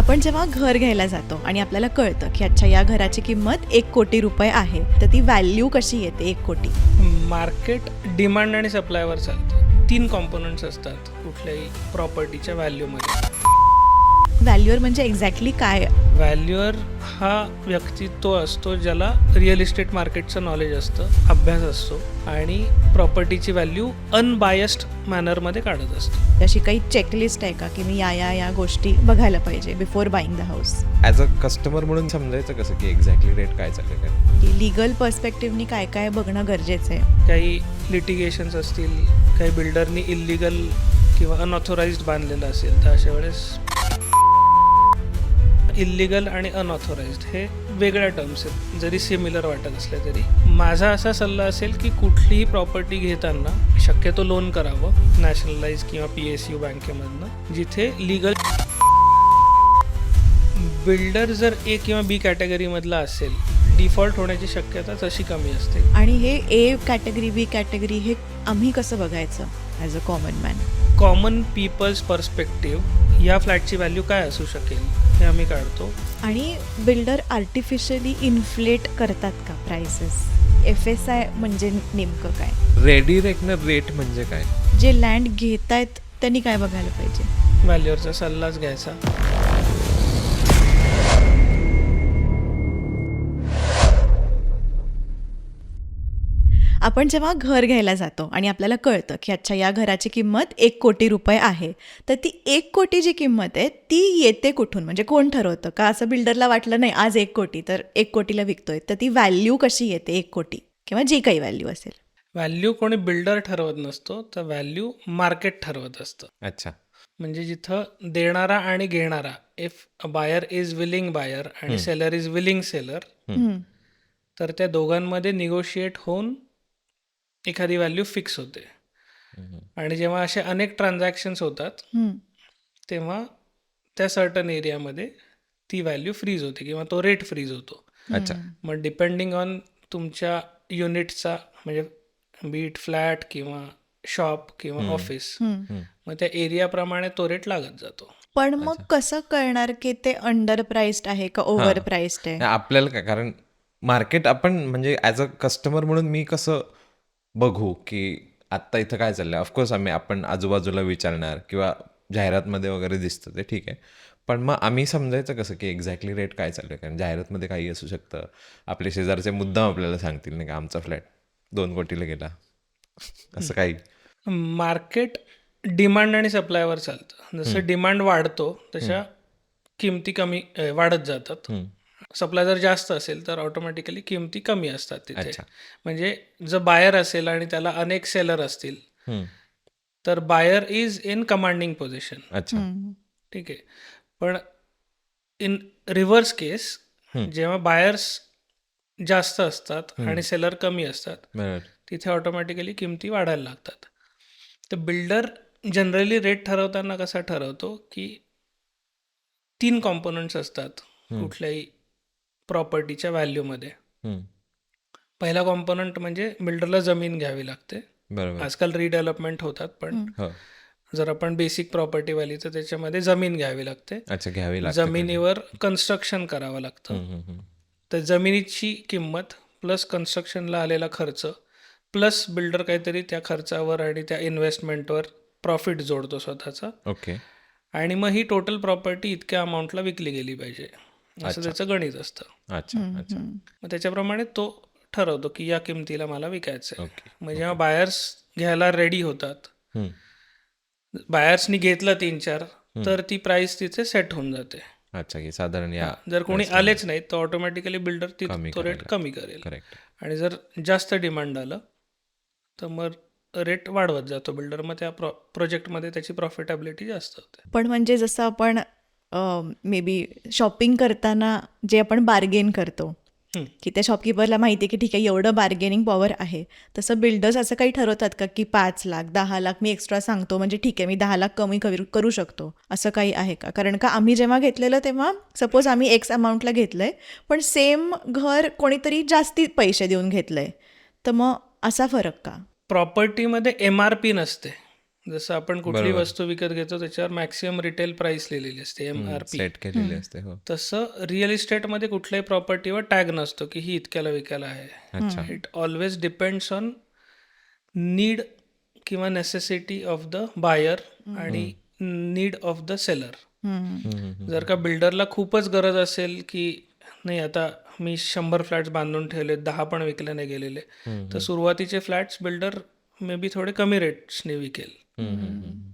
आपण जेव्हा घर घ्यायला जातो आणि आपल्याला कळतं की अच्छा या घराची किंमत 1 कोटी रुपये आहे, तर ती व्हॅल्यू कशी येते 1 कोटी? मार्केट डिमांड आणि सप्लायवर चालतं. 3 कॉम्पोनंट्स असतात कुठल्याही प्रॉपर्टीच्या व्हॅल्यूमध्ये. व्हॅल्यूअर म्हणजे एक्झॅक्टली काय? व्हॅल्युअर हा व्यक्ती तो असतो ज्याला रिअल इस्टेट मार्केटचं नॉलेज असतं, अभ्यास असतो आणि प्रॉपर्टीची व्हॅल्यू अनबायस्ड मॅनरमध्ये काढत असतो. अशी काही चेकलिस्ट आहे का की मी या गोष्टी बघायला पाहिजे before buying the house? As a customer म्हणून समजायचं कसं की एक्झॅक्टली रेट काय चाललं काय? की लिगल पर्स्पेक्टिव्हनी काय काय बघणं गरजेचं आहे? काही लिटिगेशन्स असतील, काही बिल्डरनी इल्लिगल किंवा अनऑथोराइज्ड बांधलेलं असेल, तर अशा वेळेस इल्लिगल आणि अनऑथोराइज्ड हे वेगळ्या टर्म्स आहेत, जरी सिमिलर वाटत असल्या तरी. माझा असा सल्ला असेल की कुठलीही प्रॉपर्टी घेताना शक्यतो लोन करावं नॅशनलाइज किंवा PSU बँकेमधनं, जिथे लिगल. बिल्डर जर A किंवा B कॅटेगरीमधला असेल, डिफॉल्ट होण्याची शक्यता तशी कमी असते. आणि हे A कॅटेगरी B कॅटेगरी हे आम्ही कसं बघायचं as a common man? Common people's perspective या फ्लॅटची व्हॅल्यू काय असू शकेल हे आम्ही काढतो. आणि बिल्डर आर्टिफिशियली इन्फ्लेट करतात का प्राइसेस? FSI म्हणजे नेमकं काय? रेडी रेकनर रेट म्हणजे काय? जे लँड घेतायत त्यांनी काय बघायला पाहिजे? व्हॅल्युअरचा सल्लाच घ्यायचा. आपण जेव्हा घर घ्यायला जातो आणि आपल्याला कळतं की अच्छा या घराची किंमत 1 कोटी रुपये आहे, तर ती 1 कोटी जी किंमत आहे ती येते कुठून? म्हणजे कोण ठरवतं का? असं बिल्डरला वाटलं नाही आज 1 कोटी तर 1 कोटीला विकतोय, तर ती व्हॅल्यू कशी येते 1 कोटी किंवा जी काही व्हॅल्यू असेल? व्हॅल्यू कोणी बिल्डर ठरवत नसतो, तर व्हॅल्यू मार्केट ठरवत असतं. अच्छा. म्हणजे जिथं देणारा आणि घेणारा, if a buyer is willing buyer आणि सेलर इज विलिंग सेलर, तर त्या दोघांमध्ये निगोशिएट होऊन एखादी व्हॅल्यू फिक्स होते. आणि जेव्हा असे अनेक ट्रान्झॅक्शन्स होतात तेव्हा त्या सर्टन एरियामध्ये ती व्हॅल्यू फ्रीज होते किंवा तो रेट फ्रीज होतो. अच्छा. मग डिपेंडिंग ऑन तुमच्या युनिटचा, म्हणजे बीट फ्लॅट किंवा शॉप किंवा ऑफिस, मग त्या एरियाप्रमाणे तो रेट लागत जातो. पण मग कसं कळणार की ते अंडर प्राइस्ड आहे का ओव्हर प्राइस्ड आहे? आपल्याला काय, कारण मार्केट आपण म्हणजे ॲज अ कस्टमर म्हणून मी कसं बघू की आत्ता इथं काय चाललं आहे? ऑफकोर्स आपण आजूबाजूला विचारणार किंवा जाहिरातमध्ये वगैरे दिसतं ते ठीक आहे, पण मग आम्ही समजायचं कसं की एक्झॅक्टली रेट काय चाललं आहे? कारण जाहिरातमध्ये काही असू शकतं, आपले शेजारचे मुद्दाम आपल्याला सांगतील नाही का आमचा फ्लॅट 2 कोटीला गेला असं काही. मार्केट डिमांड आणि सप्लायवर चालतं. जसं डिमांड वाढतो तशा किमती कमी वाढत जातात. सप्लाय जर जास्त असेल तर ऑटोमॅटिकली किमती कमी असतात तिथे. अच्छा. म्हणजे जर बायर असेल आणि त्याला अनेक सेलर असतील तर buyer is in commanding position. अच्छा. ठीक आहे. पण इन रिव्हर्स केस, जेव्हा बायर्स जास्त असतात आणि सेलर कमी असतात, बरोबर. तिथे ऑटोमॅटिकली किमती वाढायला लागतात. तर बिल्डर जनरली रेट ठरवताना कसा ठरवतो की 3 कॉम्पोनंट्स असतात कुठल्याही प्रॉपर्टीच्या व्हॅल्यूमध्ये. पहिला कॉम्पोनंट म्हणजे बिल्डरला जमीन घ्यावी लागते. बरोबर. आजकाल रिडेव्हलपमेंट होतात, पण हो. जर आपण बेसिक प्रॉपर्टी वाली तर त्याच्यामध्ये जमीन घ्यावी लागते. अच्छा, घ्यावी लागते. जमिनीवर कन्स्ट्रक्शन करावं लागतं. तर जमिनीची किंमत प्लस कन्स्ट्रक्शनला आलेला खर्च प्लस बिल्डर काहीतरी त्या खर्चावर आणि त्या इन्व्हेस्टमेंटवर प्रॉफिट जोडतो स्वतःचा. ओके. आणि मग ही टोटल प्रॉपर्टी इतक्या अमाऊंटला विकली गेली पाहिजे असं त्याचं गणित असतं. अच्छा. अच्छा. मग त्याच्याप्रमाणे तो ठरवतो की या किमतीला मला विकायचं आहे. ओके. मग जेव्हा बायर्स घ्यायला रेडी होतात, बायर्सनी घेतलं 3-4, तर ती प्राइस तिथे सेट होऊन जाते. अच्छा, की साधारण या जर कोणी आलेच नाही तर ऑटोमॅटिकली बिल्डर तो रेट कमी करेल. करेक्ट. आणि जर जास्त डिमांड आलं तर मग रेट वाढवत जातो बिल्डर. मग त्या प्रोजेक्टमध्ये त्याची प्रॉफिटेबिलिटी जास्त होते. पण म्हणजे जसं आपण मे बी शॉपिंग करताना जे आपण बार्गेन करतो की त्या शॉपकीपरला माहिती आहे की ठीक आहे एवढं बार्गेनिंग पॉवर आहे, तसं बिल्डर्स असं काही ठरवतात का की 5 लाख 10 लाख मी एक्स्ट्रा सांगतो म्हणजे ठीक आहे मी 10 लाख कमी करू शकतो, असं काही आहे का? कारण का आम्ही जेव्हा घेतलेलं तेव्हा सपोज आम्ही एक्स अमाऊंटला घेतलंय पण सेम घर कोणीतरी जास्ती पैसे देऊन घेतलंय, तर मग असा फरक का? प्रॉपर्टीमध्ये MRP नसते. जसं आपण कुठली वस्तू विकत घेतो त्याच्यावर मॅक्सिमम रिटेल प्राइस लिहिलेली असते, MRP. सेट केलेली असते. हो. तसं रिअल इस्टेटमध्ये कुठल्याही प्रॉपर्टीवर टॅग नसतो की ही इतक्याला विकायला आहे. अच्छा. It always depends on need किंवा नेसेसिटी ऑफ द बायर आणि नीड ऑफ द सेलर. जर का बिल्डरला खूपच गरज असेल की नाही आता मी 100 फ्लॅट्स बांधून ठेवले, 10 पण विकले नाही गेलेले, तर सुरुवातीचे फ्लॅट्स बिल्डर मे बी थोडे कमी रेट्सने विकेल.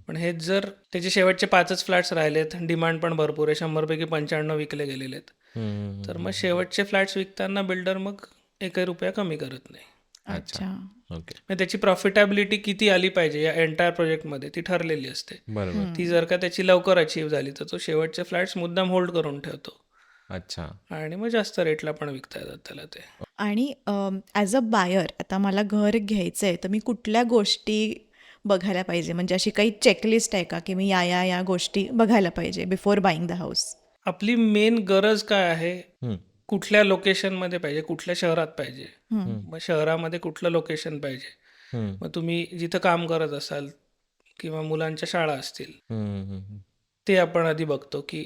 पण हेच जर त्याचे शेवटचे 5च फ्लॅट्स राहिलेत, डिमांड पण भरपूर आहे, 100 पैकी 95 विकले गेलेले आहेत, तर मग शेवटचे फ्लॅट्स विकताना बिल्डर मग 1 रुपया कमी करत नाही. अच्छा. ओके. मग त्याची प्रॉफिटेबिलिटी किती आली पाहिजे या एंटायर प्रोजेक्टमध्ये ती ठरलेली असते. बरोबर. ती जर का त्याची लवकर अचीव्ह झाली तर तो शेवटचे फ्लॅट्स मुद्दाम होल्ड करून ठेवतो अच्छा. आणि मग जास्त रेटला पण विकता येतात त्याला ते. आणि ॲज अ बायर आता मला घर घ्यायचं आहे, तर मी कुठल्या गोष्टी बघायला पाहिजे? म्हणजे अशी काही चेकलिस्ट आहे का की मी या गोष्टी बघायला पाहिजे बिफोर बाईंग द हाऊस? आपली मेन गरज काय आहे, कुठल्या लोकेशनमध्ये पाहिजे, कुठल्या शहरात पाहिजे, मग शहरामध्ये कुठलं लोकेशन पाहिजे, मग तुम्ही जिथं काम करत असाल किंवा मुलांच्या शाळा असतील ते आपण आधी बघतो की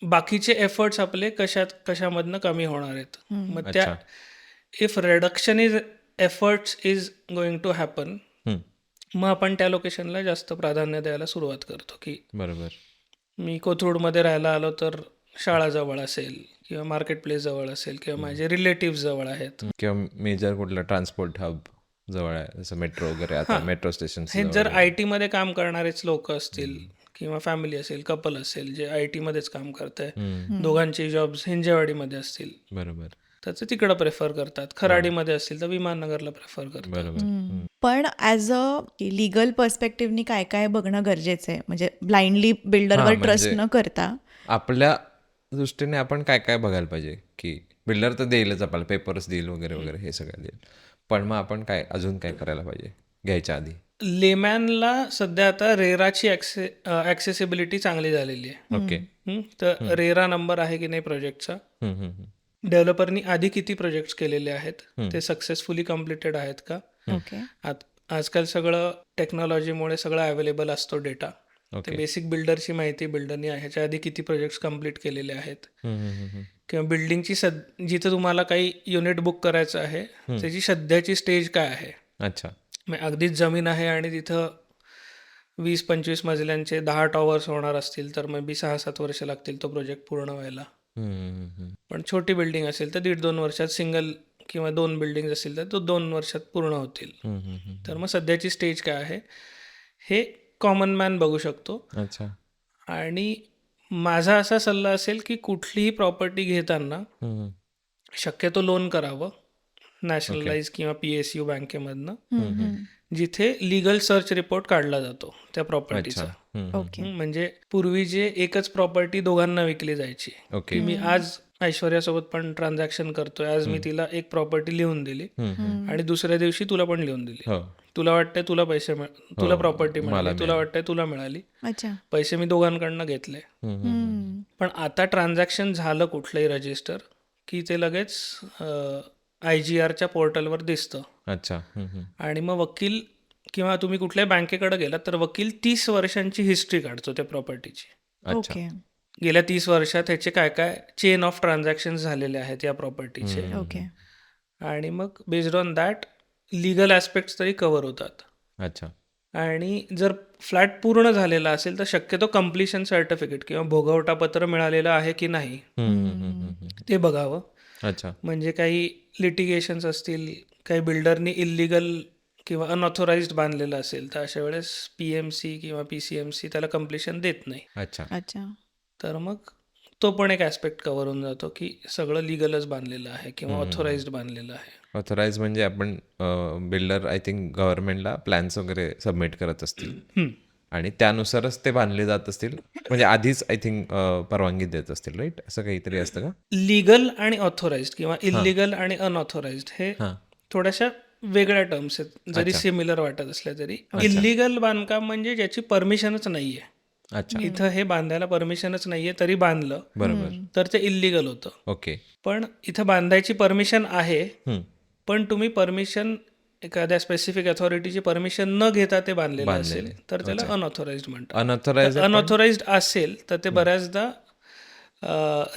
बाकीचे एफर्ट्स आपले कशामधनं कमी होणार आहेत. मग त्या if reduction is efforts is going to happen, मग आपण त्या लोकेशनला जास्त प्राधान्य द्यायला सुरुवात करतो की बरोबर. मी कोथरूडमध्ये राहायला आलो तर शाळा जवळ असेल किंवा मार्केट प्लेस जवळ असेल किंवा माझे रिलेटिव्ह जवळ आहेत. किंवा मेजर कुठलं ट्रान्सपोर्ट हब जवळ आहे, जसं मेट्रो वगैरे, आता मेट्रो स्टेशन. हे जर IT मध्ये काम करणारेच लोक असतील किंवा फॅमिली असेल, कपल असेल जे IT मध्येच काम करत आहे, दोघांचे जॉब्स हिंजेवाडीमध्ये असतील बरोबर. तर ते तिकडं प्रेफर करतात. खराडीमध्ये असतील तर विमाननगरला प्रेफर करतात. बरोबर. पण ॲज अ लिगल पर्स्पेक्टिव्हनी काय काय बघणं गरजेचं आहे? म्हणजे ब्लाइंडली बिल्डरवर ट्रस्ट न करता आपल्या दृष्टीने आपण काय काय बघायला पाहिजे की बिल्डर तर देईलच आपल्याला, पेपर्स देईल वगैरे वगैरे, हे सगळं देईल, पण मग आपण काय अजून काय करायला पाहिजे घ्यायच्या आधी? लेमॅनला सध्या आता रेराची ॲक्सेसिबिलिटी चांगली झालेली आहे. ओके. तर रेरा नंबर आहे की नाही प्रोजेक्टचा, डेव्हलपरनी आधी किती प्रोजेक्ट्स केलेले आहेत, ते सक्सेसफुली कम्प्लिटेड आहेत का. ओके. आजकाल सगळं टेक्नॉलॉजीमुळे सगळं अवेलेबल असतो डेटा. ते बेसिक बिल्डरची माहिती बिल्डरनी ह्याच्या आधी किती प्रोजेक्ट्स कम्प्लीट केलेले आहेत किंवा बिल्डिंगची जिथं तुम्हाला काही युनिट बुक करायचं आहे त्याची सध्याची स्टेज काय आहे. अच्छा. मग अगदीच जमीन आहे आणि तिथं 20-25 मजल्यांचे 10 टॉवर्स होणार असतील तर मग 6-7 वर्ष लागतील तो प्रोजेक्ट पूर्ण व्हायला. पण छोटी बिल्डिंग असेल तर 1.5-2 वर्षात, सिंगल किंवा 2 बिल्डिंग असतील तर तो 2 वर्षात पूर्ण होतील. तर मग सध्याची स्टेज काय आहे हे कॉमन मॅन बघू शकतो. अच्छा. आणि माझा असा सल्ला असेल की कुठलीही प्रॉपर्टी घेताना शक्यतो लोन करावं नॅशनलाइज किंवा PSU बँकेमधनं, जिथे लिगल सर्च रिपोर्ट काढला जातो त्या प्रॉपर्टीचा. ओके. म्हणजे पूर्वी जे एकच प्रॉपर्टी दोघांना विकली जायची, ओके. मी आज ऐश्वर्यासोबत पण ट्रान्झॅक्शन करतोय, आज मी तिला एक प्रॉपर्टी लिहून दिली आणि दुसऱ्या दिवशी तुला पण लिहून दिली. तुला वाटतंय तुला पैसे तुला प्रॉपर्टी मिळाली, तुला वाटतंय तुला मिळाली, अच्छा. पैसे मी दोघांकडनं घेतले. पण आता ट्रान्झॅक्शन झालं कुठलंही रजिस्टर की ते लगेच IGRच्या पोर्टलवर दिसतं. अच्छा. आणि मग वकील किंवा तुम्ही कुठल्याही बँकेकडे गेलात तर वकील 30 वर्षांची हिस्ट्री काढतो त्या प्रॉपर्टीची. ओके. गेल्या 30 वर्षात ह्याचे काय काय चेन ऑफ ट्रान्झॅक्शन झालेले आहेत या प्रॉपर्टीचे. ओके. आणि मग based on that legal aspects तरी कव्हर होतात. अच्छा. आणि जर फ्लॅट पूर्ण झालेला असेल तर शक्यतो कम्प्लिशन सर्टिफिकेट किंवा भोगवटा पत्र मिळालेलं आहे की नाही ते बघावं. अच्छा. म्हणजे काही लिटिगेशन्स असतील, काही बिल्डरनी इल्लिगल किंवा अनऑथोराइज्ड बांधलेलं असेल तर अशा वेळेस PMC किंवा PCMC त्याला कम्प्लिशन देत नाही. अच्छा. अच्छा. तर मग तो पण एक ॲस्पेक्ट कव्हर होऊन जातो की सगळं लिगलच बांधलेलं आहे किंवा ऑथोराइज्ड बांधलेलं आहे. ऑथोराइज म्हणजे आपण बिल्डर आय थिंक गव्हर्नमेंटला प्लॅन्स वगैरे सबमिट करत असतील आणि त्यानुसारच ते बांधले जात असतील, म्हणजे आधीच आय थिंक परवानगी देत असतील, राईट? असं काहीतरी असतं का? लिगल आणि ऑथोराइज्ड किंवा इल्लिगल आणि अनऑथोराइज्ड हे थोड्याशा वेगळ्या टर्म्स आहेत, जरी सिमिलर वाटत असल्या तरी. इल्लिगल बांधकाम म्हणजे ज्याची परमिशनच नाहीये. अच्छा. इथं हे बांधायला परमिशनच नाहीये तरी बांधलं बरोबर. तर ते इल्लिगल होतं. ओके. पण इथं बांधायची परमिशन आहे, पण तुम्ही परमिशन एखाद्या स्पेसिफिक अथॉरिटीची परमिशन न घेता ते बांधलेलं असेल तर त्याला अनऑथोराइज्ड म्हणतात. अनऑथोराइज अनऑथोराइज्ड असेल तर ते बऱ्याचदा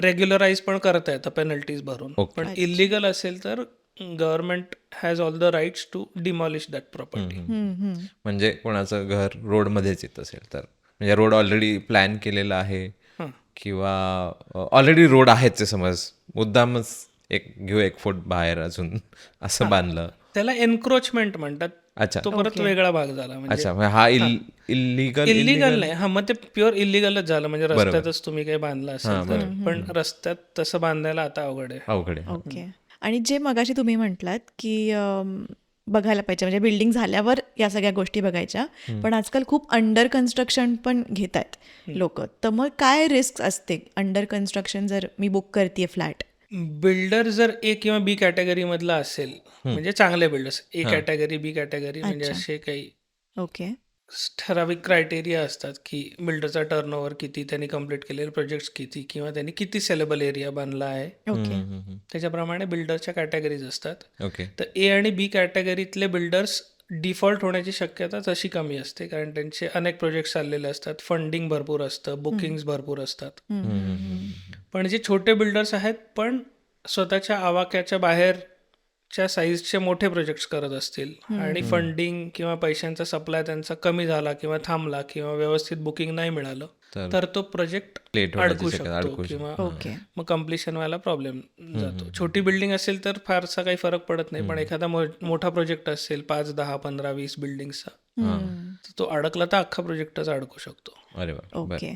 रेग्युलराइज पण करता येतं पेनल्टीज भरून. पण इलिगल असेल तर government has all the rights to demolish that property. म्हणजे कोणाचं घर रोडमध्येच येत असेल तर, म्हणजे रोड ऑलरेडी प्लॅन केलेला आहे किंवा ऑलरेडी रोड आहेच आहे समज, मुद्दामच घेऊ 1 फूट बाहेर अजून असं बांधलं. त्याला एन्क्रोचमेंट म्हणतात. अच्छा तो परत वेगळा भाग झाला. म्हणजे अच्छा, म्हणजे हा इलिगल इलिगल नाही, हा मग ते प्युअर इलिगलच झालं. म्हणजे रस्त्यातच तुम्ही काही बांधलं असेल तर. पण रस्त्यात तसं बांधायला आता अवघड आहे. अवघड आहे. ओके. आणि जे मगाशी तुम्ही म्हटलात की बघायला पाहिजे, म्हणजे बिल्डिंग झाल्यावर या सगळ्या गोष्टी बघायच्या, पण आजकाल खूप अंडर कन्स्ट्रक्शन पण घेत आहेत लोक. तर मग काय रिस्क असते अंडर कन्स्ट्रक्शन जर मी बुक करते फ्लॅट? बिल्डर जर ए किंवा बी कॅटेगरी मधला असेल, म्हणजे चांगले बिल्डर्स, ए कॅटेगरी, बी कॅटेगरी, म्हणजे असे काही ओके. ठराविक क्रायटेरिया असतात की बिल्डरचा टर्नओव्हर किती, त्यांनी कम्प्लीट केलेले प्रोजेक्ट्स किती, किंवा त्यांनी किती सेलेबल एरिया बांधला आहे, ओके. त्याच्याप्रमाणे बिल्डरच्या कॅटेगरीज असतात. ओके. तर ए आणि बी कॅटेगरीतले बिल्डर्स डिफॉल्ट होण्याची शक्यता तशी कमी असते, कारण त्यांचे अनेक प्रोजेक्ट चाललेले असतात, फंडिंग भरपूर असतं, बुकिंग्स भरपूर असतात. पण जे छोटे बिल्डर्स आहेत पण स्वतःच्या आवाक्याच्या बाहेरच्या साईजचे मोठे प्रोजेक्ट्स करत असतील आणि फंडिंग किंवा पैशांचा सप्लाय त्यांचा कमी झाला किंवा थांबला किंवा व्यवस्थित बुकिंग नाही मिळालं तर तो प्रोजेक्ट Late अडकू होण्याची शक्यता, शकतो किंवा ओके. मग कम्प्लिशन व्हायला प्रॉब्लेम जातो. छोटी बिल्डिंग असेल तर फारसा काही फरक पडत नाही, पण एखादा मोठा प्रोजेक्ट असेल 5, 10, 15, 20 बिल्डिंगचा, तर तो अडकला तर अख्खा प्रोजेक्टच अडकू शकतो. अरे वा. ओके.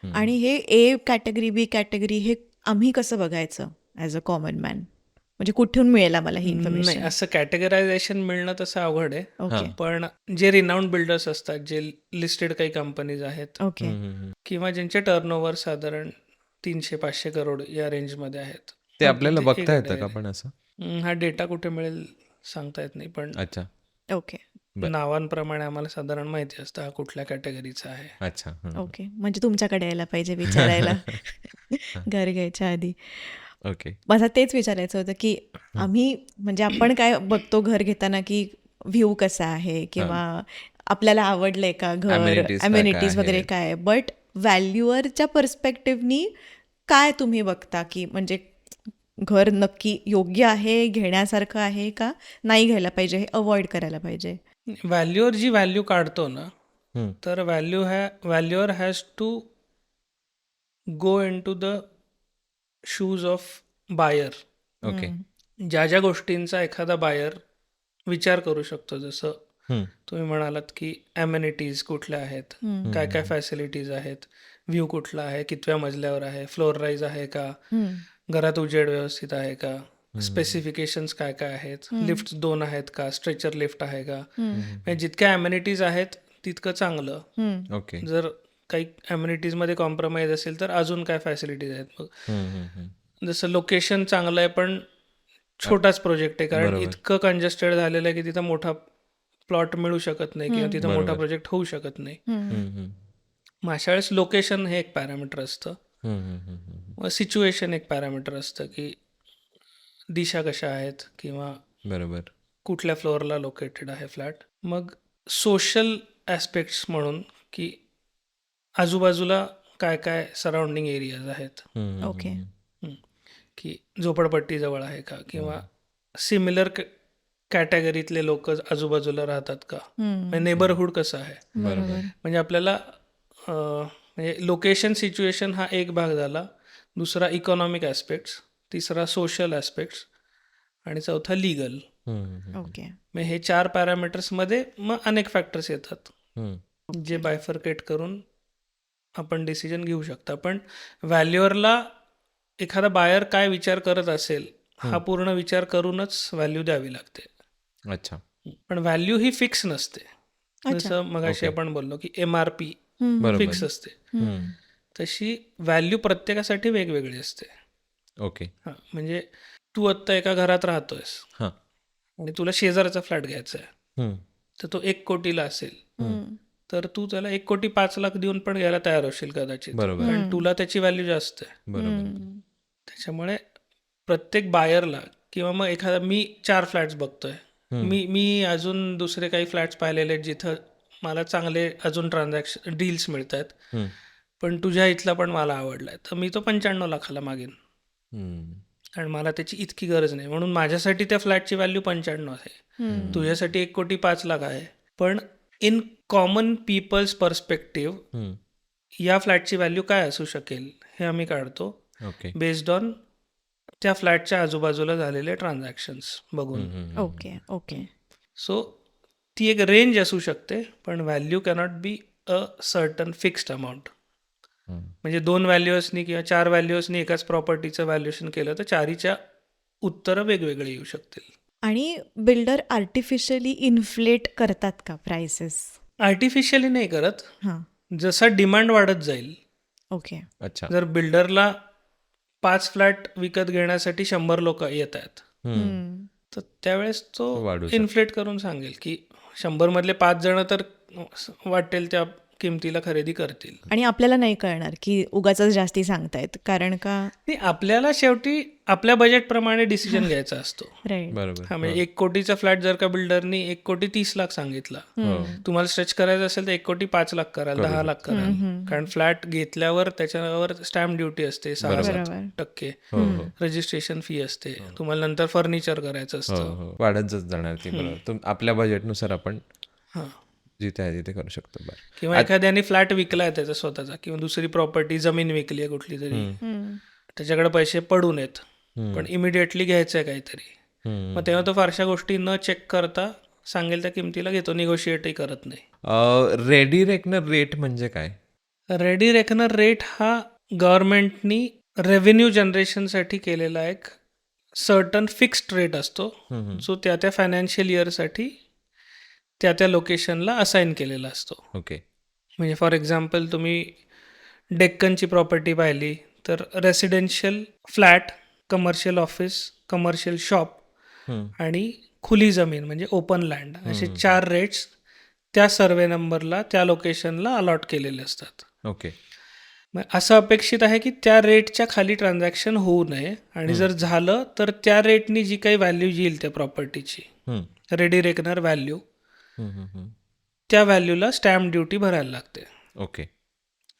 आणि हे ए कॅटेगरी, बी कॅटेगरी हे आम्ही कसं बघायचं ॲज अ कॉमन मॅन? म्हणजे कुठून मिळेल आम्हाला ही नाही, इन्फॉर्मेशन? असं कॅटेगरायझेशन मिळणं तसं अवघड आहे. ओके. पण जे रिनाऊंड बिल्डर्स असतात, जे लिस्टेड काही कंपनीज आहेत ओके. किंवा ज्यांचे टर्नओव्हर साधारण 300-500 करोड या रेंजमध्ये आहेत, ते आपल्याला बघता येतं का पण असं? हा डेटा कुठे मिळेल सांगता येत नाही, पण अच्छा. ओके. नावांप्रमाणे आम्हाला साधारण माहिती असतं हा कुठल्या कॅटेगरीचा आहे. अच्छा. ओके. म्हणजे तुमच्याकडे यायला पाहिजे विचारायला घर घ्यायच्या आधी. ओके. माझा तेच विचारायचं होतं की आम्ही म्हणजे आपण काय बघतो घर घेताना की व्ह्यू कसा आहे किंवा आपल्याला आवडलंय का घर, Amenities काय काय अम्युनिटीज वगैरे आहेत? काय आहे, बट व्हॅल्युअरच्या पर्स्पेक्टिव्हनी काय तुम्ही बघता की म्हणजे घर नक्की योग्य आहे, घेण्यासारखं आहे का नाही घ्यायला पाहिजे, हे अवॉइड करायला पाहिजे? व्हॅल्यूवर जी व्हॅल्यू काढतो ना, तर valuer has to go into the shoes of buyer. Okay. ज्या ज्या गोष्टींचा एखादा बायर विचार करू शकतो, जसं तुम्ही म्हणालात की ॲम्युनिटीज कुठल्या आहेत, काय काय फॅसिलिटीज आहेत, व्ह्यू कुठला आहे, कितव्या मजल्यावर आहे, फ्लोअर राईज आहे का, घरात उजेड व्यवस्थित आहे का, स्पेसिफिकेशन्स काय काय आहेत, लिफ्ट 2 आहेत का, स्ट्रेचर लिफ्ट आहे का, म्हणजे जितक्या ॲम्युनिटीज आहेत तितकं चांगलं. ओके. जर काही ॲम्युनिटीजमध्ये कॉम्प्रोमाइज असेल तर अजून काय फॅसिलिटीज आहेत. मग जसं लोकेशन चांगलं आहे पण छोटाच प्रोजेक्ट आहे, कारण इतकं कंजेस्टेड झालेलं आहे की तिथं मोठा प्लॉट मिळू शकत नाही किंवा तिथं मोठा प्रोजेक्ट होऊ शकत नाही. मग अशा वेळेस लोकेशन हे एक पॅरामीटर असतं. मग सिच्युएशन एक पॅरामीटर असतं की दिशा कशा आहेत किंवा बरोबर. कुठल्या फ्लोअरला लोकेटेड आहे फ्लॅट. मग सोशल ॲस्पेक्ट्स म्हणून की आजूबाजूला काय काय सराउंडिंग एरियाज आहेत, ओके. की झोपडपट्टी जवळ आहे का किंवा सिमिलर कॅटेगरीतले लोक आजूबाजूला राहतात का, म्हणजे नेबरहूड कसं आहे. म्हणजे आपल्याला म्हणजे लोकेशन सिच्युएशन हा एक भाग झाला, दुसरा इकॉनॉमिक ॲस्पेक्ट्स, तिसरा सोशल ॲस्पेक्ट्स आणि चौथा लिगल. ओके. मग हे 4 पॅरामीटर्समध्ये मग अनेक फॅक्टर्स येतात जे बायफर्केट करून आपण डिसिजन घेऊ शकता. पण व्हॅल्युअरला एखादा बायर काय विचार करत असेल हा पूर्ण विचार करूनच व्हॅल्यू द्यावी लागते. अच्छा. पण व्हॅल्यू ही फिक्स नसते. जसं मगाशी आपण बोललो की MRP फिक्स असते, तशी व्हॅल्यू प्रत्येकासाठी वेगवेगळी असते. ओके. हां, म्हणजे तू आत्ता एका घरात राहतोयस आणि तुला शेजारचा फ्लॅट घ्यायचा आहे, तर तो 1 कोटीला असेल, तर तू त्याला 1,05,00,000 देऊन पण घ्यायला तयार होशील कदाचित, कारण तुला त्याची व्हॅल्यू जास्त आहे. त्याच्यामुळे प्रत्येक बायरला किंवा मग एखादा मी 4 फ्लॅट्स बघतोय मी अजून दुसरे काही फ्लॅट्स पाहिलेले आहेत जिथं मला चांगले अजून ट्रान्झॅक्शन डील्स मिळत आहेत, पण तुझ्या इथला पण मला आवडलाय, तर मी तो 95 लाखाला मागेन. आणि मला त्याची इतकी गरज नाही, म्हणून माझ्यासाठी त्या फ्लॅटची व्हॅल्यू 95 आहे, तुझ्यासाठी 1,05,00,000 आहे. पण इन कॉमन पीपल्स पर्स्पेक्टिव्ह या फ्लॅटची व्हॅल्यू काय असू शकेल हे आम्ही काढतो ओके. बेस्ड ऑन त्या फ्लॅटच्या आजूबाजूला झालेले ट्रान्झॅक्शन्स बघून. ओके ओके सो ती एक रेंज असू शकते, पण value cannot be a certain fixed amount. म्हणजे 2 व्हॅल्यूअसनी किंवा 4 व्हॅल्यूअसनी एकाच प्रॉपर्टीचं व्हॅल्युएशन केलं तर चारीच्या उत्तरं वेगवेगळे येऊ शकतील. आणि बिल्डर आर्टिफिशियली इन्फ्लेट करतात का प्राइसेस? आर्टिफिशियली नाही करत, हां जसा डिमांड वाढत जाईल. ओके अच्छा. जर बिल्डरला 5 फ्लॅट विकत घेण्यासाठी 100 लोक येत आहेत, तर त्यावेळेस तो वाढू शकतो. इन्फ्लेट करून सांगेल की 100 मधले 5 जण तर वाटेल त्या किमतीला खरेदी करतील. आणि आपल्याला नाही कळणार की उगाच जास्ती सांगतायत, कारण का नाही, आपल्याला शेवटी आपल्या बजेटप्रमाणे डिसिजन घ्यायचा असतो. राईट. बरोबर. हा, म्हणजे 1 कोटीचा फ्लॅट जर का बिल्डरनी 1,30,00,000 सांगितला, तुम्हाला स्ट्रेच करायचं असेल तर 1,05,00,000 कराल, 10,00,000 कराल. कारण फ्लॅट घेतल्यावर त्याच्यावर स्टॅम्प ड्युटी असते 6-7%, रजिस्ट्रेशन फी असते, तुम्हाला नंतर फर्निचर करायचं असतं. वाढतच जाणार ती. बरोबर. आपल्या बजेटनुसार आपण हां. जिथे आहे तिथे करू शकतो. बरं. किंवा एखाद्याने फ्लॅट विकलाय त्याचा स्वतःचा, किंवा दुसरी प्रॉपर्टी जमीन विकली आहे कुठली तरी, त्याच्याकडे पैसे पडून आहेत पण इमिडिएटली घ्यायचं आहे काहीतरी, मग तेव्हा तो फारशा गोष्टी न चेक करता सांगेल त्या किमतीला घेतो, निगोशिएटही करत नाही. रेडी रेकनर रेट म्हणजे काय? रेडी रेकनर रेट हा गव्हर्नमेंटनी रेव्हेन्यू जनरेशनसाठी केलेला एक सर्टन फिक्स्ड रेट असतो, जो त्या त्या फायनान्शियल इयरसाठी त्या त्या लोकेशनला असाइन केलेला असतो. ओके. म्हणजे फॉर एक्झाम्पल तुम्ही डेक्कनची प्रॉपर्टी पाहिली तर residential flat, commercial office, commercial shop आणि खुली जमीन म्हणजे ओपन लँड, असे 4 रेट्स त्या सर्वे नंबरला त्या लोकेशनला अलॉट केलेले असतात. ओके. मग असं अपेक्षित आहे की त्या रेटच्या खाली ट्रान्झॅक्शन होऊ नये, आणि जर झालं तर त्या रेटनी जी काही व्हॅल्यू येईल त्या प्रॉपर्टीची, रेडी रेकनर व्हॅल्यू, त्या व्हॅल्यूला स्टॅम्प ड्युटी भरायला लागते. ओके.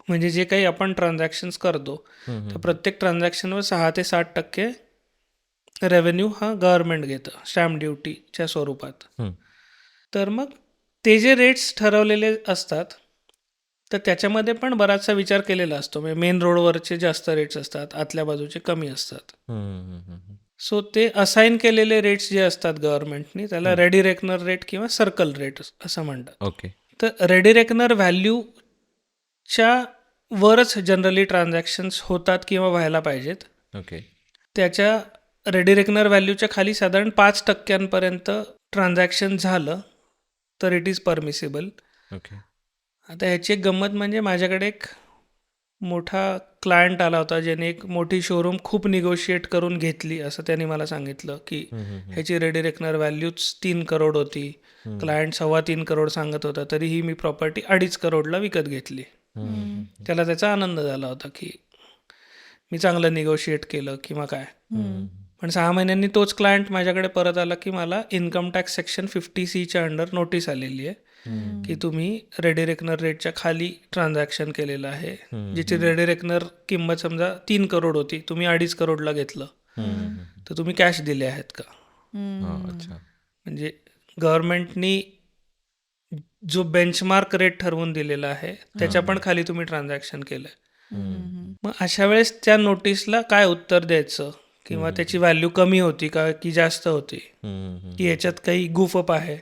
म्हणजे जे काही आपण ट्रान्झॅक्शन्स करतो तर प्रत्येक ट्रान्झॅक्शनवर 6 ते 7% रेव्हेन्यू हा गव्हर्नमेंट घेतं स्टॅम्प ड्युटीच्या स्वरूपात. तर मग ते जे रेट्स ठरवलेले असतात तर त्याच्यामध्ये पण बराचसा विचार केलेला असतो. म्हणजे मेन रोडवरचे जास्त रेट्स असतात, आतल्या बाजूचे कमी असतात. सो ते असाइन केलेले रेट्स जे असतात गव्हर्नमेंटनी, त्याला रेडी रेकनर रेट किंवा सर्कल रेट असं म्हणतात. ओके. तर रेडी रेकनर व्हॅल्यूच्या वरच जनरली ट्रान्झॅक्शन्स होतात किंवा व्हायला पाहिजेत. ओके. त्याच्या रेडी रेकनर व्हॅल्यूच्या खाली साधारण 5% ट्रान्झॅक्शन झालं तर इट इज परमिसिबल. ओके. आता ह्याची एक गंमत म्हणजे माझ्याकडे एक मोठा क्लायंट आला होता ज्याने एक मोठी शोरूम खूप निगोशिएट करून घेतली, असं त्याने मला सांगितलं की ह्याची रेडी रेकनर व्हॅल्यूच 3 करोड होती, क्लायंट 3.25 करोड सांगत होता, तरीही मी प्रॉपर्टी 2.5 करोडला विकत घेतली. त्याला त्याचा आनंद झाला होता की मी चांगलं निगोशिएट केलं किंवा काय. पण 6 महिन्यांनी तोच क्लायंट माझ्याकडे परत आला की मला income tax section 50C under notice आलेली आहे की तुम्ही रेडी रेकनर रेटच्या खाली ट्रान्झॅक्शन केलेलं आहे, जिची रेडी रेकनर किंमत समजा 3 करोड होती, तुम्ही 2.5 करोडला घेतलं, तर तुम्ही कॅश दिले आहेत का. अच्छा. म्हणजे गव्हर्नमेंटनी जो बेंचमार्क रेट ठरवून दिलेला आहे त्याच्या पण खाली तुम्ही ट्रान्झॅक्शन केलंय. मग अशा वेळेस त्या नोटीसला काय उत्तर द्यायचं, किंवा त्याची व्हॅल्यू कमी होती का की जास्त होती, की याच्यात काही गुफअप आहे,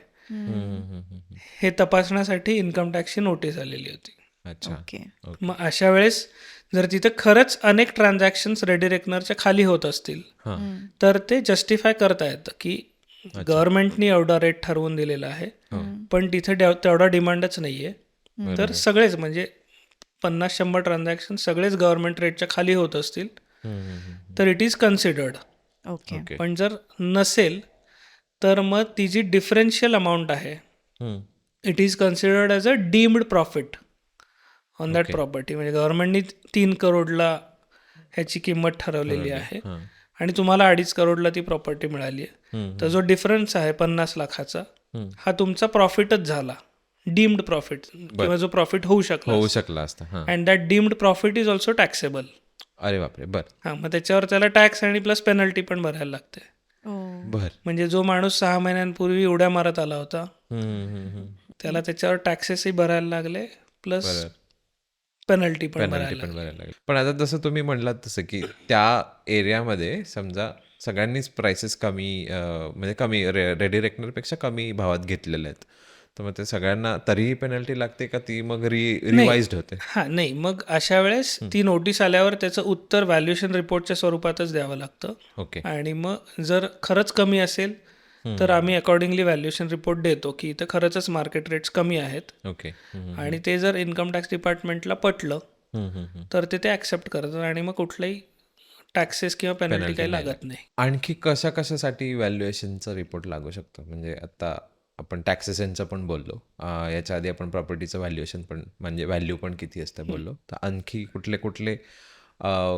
हे तपासण्यासाठी इन्कम टॅक्सची नोटीस आलेली होती. अच्छा. ओके. मग अशा वेळेस जर तिथे खरंच अनेक ट्रान्झॅक्शन्स रेडी रेकनरच्या खाली होत असतील तर ते जस्टिफाय करता येतं की गव्हर्नमेंटनी एवढा रेट ठरवून दिलेला आहे पण तिथे तेवढा डिमांडच नाहीये, तर सगळेच म्हणजे 50-100 ट्रान्झॅक्शन सगळेच गव्हर्नमेंट रेटच्या खाली होत असतील तर इट इज कन्सिडर्ड. ओके. पण जर नसेल तर मग ती जी डिफरन्शियल अमाऊंट आहे it is considered as a deemed profit on that property. म्हणजे गव्हर्नमेंटनी 3 करोडला ह्याची किंमत ठरवलेली आहे आणि तुम्हाला 2.5 करोडला ती प्रॉपर्टी मिळाली आहे, तर जो डिफरन्स आहे 50 लाखाचा हा तुमचा प्रॉफिटच झाला, डीम्ड प्रॉफिट किंवा जो प्रॉफिट होऊ होऊ शकला असता. हां. And that deemed profit is also taxable. अरे बापरे. बर हां, मग त्याच्यावर त्याला टॅक्स आणि प्लस पेनल्टी पण भरायला लागते. बर. म्हणजे जो माणूस 6 महिन्यांपूर्वी उड्या मारत आला होता त्याला त्याच्यावर टॅक्सेसही भरायला लागले, प्लस पेनल्टी पण पेनल्टी भरायला पण भरायला लागेल. पण आता जसं तुम्ही म्हणलात तसं की त्या एरियामध्ये समजा सगळ्यांनीच प्राइसेस कमी म्हणजे कमी रेडी रेकनरपेक्षा कमी भावात घेतलेले आहेत, तर मग ते सगळ्यांना तरीही पेनल्टी लागते का ती मग रिवाइज्ड होते? हां, नाही, मग अशा वेळेस ती नोटीस आल्यावर त्याचं उत्तर व्हॅल्युएशन रिपोर्टच्या स्वरूपातच द्यावं लागतं. ओके. आणि मग जर खरंच कमी असेल तर आम्ही अकॉर्डिंगली व्हॅल्युएशन रिपोर्ट देतो की इथं खरंच मार्केट रेट्स कमी आहेत, ओके. आणि ते जर इन्कम टॅक्स डिपार्टमेंटला पटलं तर ते ॲक्सेप्ट करतात आणि मग कुठलाही टॅक्सेस किंवा पेनल्टी काही लागत नाही. आणखी कशासाठी व्हॅल्युएशनचा रिपोर्ट लागू शकतो? म्हणजे आता आपण टॅक्सेशनचं पण बोललो, याच्या आधी आपण प्रॉपर्टीचं व्हॅल्युएशन पण म्हणजे व्हॅल्यू पण किती असतं बोललो, तर आणखी कुठले कुठले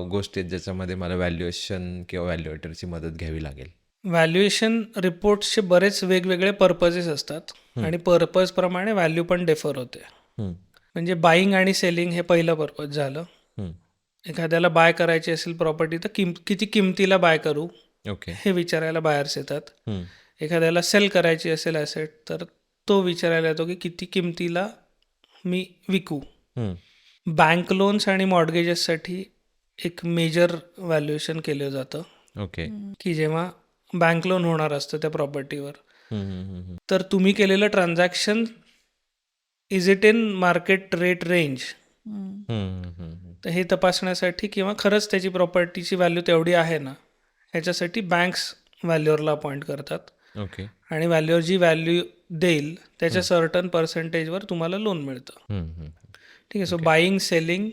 गोष्टी आहेत ज्याच्यामध्ये मला व्हॅल्युएशन किंवा व्हॅल्युएटरची मदत घ्यावी लागेल? व्हॅल्युएशन रिपोर्ट्सचे बरेच वेगवेगळे पर्पजेस असतात आणि पर्पजप्रमाणे व्हॅल्यू पण डिफर होते. म्हणजे बाईंग आणि सेलिंग हे पहिलं पर्पज झालं. एखाद्याला बाय करायची असेल प्रॉपर्टी तर किती किमतीला बाय करू ओके. हे विचारायला बायर्स येतात. एखाद्याला सेल करायची असेल ॲसेट तर तो विचारायला येतो की किती किमतीला मी विकू. बँक लोन्स आणि मॉर्गेजेससाठी एक मेजर व्हॅल्युएशन केलं जातं. ओके. की जेव्हा बँक लोन होणार असतं त्या प्रॉपर्टीवर, तर तुम्ही केलेलं transaction is it in market rate range, तर हे तपासण्यासाठी किंवा खरंच त्याची प्रॉपर्टीची व्हॅल्यू तेवढी आहे ना ह्याच्यासाठी बँक्स व्हॅल्युअरला अपॉइंट करतात. ओके. आणि व्हॅल्युअर जी व्हॅल्यू देईल त्याच्या सर्टन पर्सेंटेजवर तुम्हाला लोन मिळतं. ठीक आहे. सो बाईंग, सेलिंग,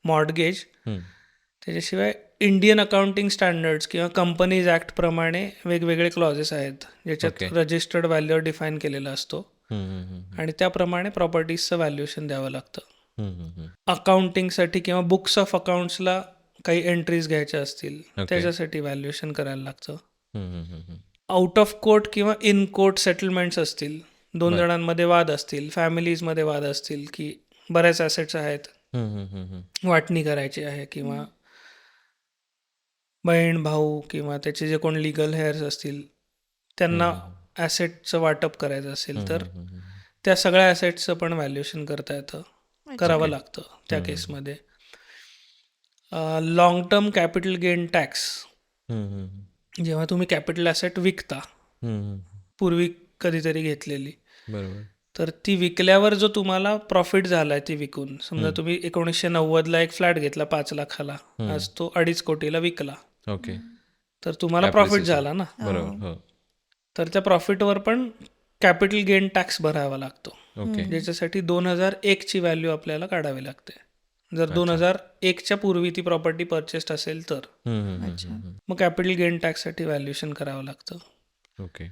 मॉर्गेज, त्याच्याशिवाय इंडियन अकाउंटिंग स्टँडर्ड्स किंवा कंपनीज ॲक्ट प्रमाणे वेगवेगळे क्लॉजेस आहेत ज्याच्यात रजिस्टर्ड व्हॅल्युअर डिफाईन केलेला असतो आणि त्याप्रमाणे प्रॉपर्टीजचं व्हॅल्युएशन द्यावं लागतं. अकाउंटिंगसाठी किंवा बुक्स ऑफ अकाउंट्सला काही एंट्रीज घ्यायच्या असतील त्याच्यासाठी व्हॅल्युएशन करायला लागतं. आउट ऑफ कोर्ट किंवा इन कोर्ट सेटलमेंट्स असतील, 2 जणांमध्ये वाद असतील, फॅमिलीजमध्ये वाद असतील की बऱ्याच ॲसेट्स आहेत, वाटणी करायची आहे, किंवा बहीण भाऊ किंवा त्याचे जे कोण लिगल हेअर्स असतील त्यांना ॲसेटचं वाटप करायचं असेल तर त्या सगळ्या ॲसेट्सचं पण व्हॅल्युएशन करता येतं, करावं लागतं त्या केसमध्ये. Long term capital gain tax, जेव्हा तुम्ही कॅपिटल ॲसेट विकता पूर्वी कधीतरी घेतलेली, बरोबर, तर ती विकल्यावर जो तुम्हाला प्रॉफिट झाला आहे ती विकून, समजा तुम्ही 1990ला एक फ्लॅट घेतला 5 लाखाला, आज तो 2.5 कोटीला विकला, ओके, तर तुम्हाला प्रॉफिट झाला ना, बरोबर, तर त्या प्रॉफिटवर पण कॅपिटल गेन टॅक्स भरावा लागतो, ज्याच्यासाठी 2001 ची व्हॅल्यू आपल्याला काढावी लागते. जर 2001च्या पूर्वी ती प्रॉपर्टी परचेस्ड असेल तर मग कॅपिटल गेन टॅक्ससाठी व्हॅल्युएशन करावं लागतं. ओके.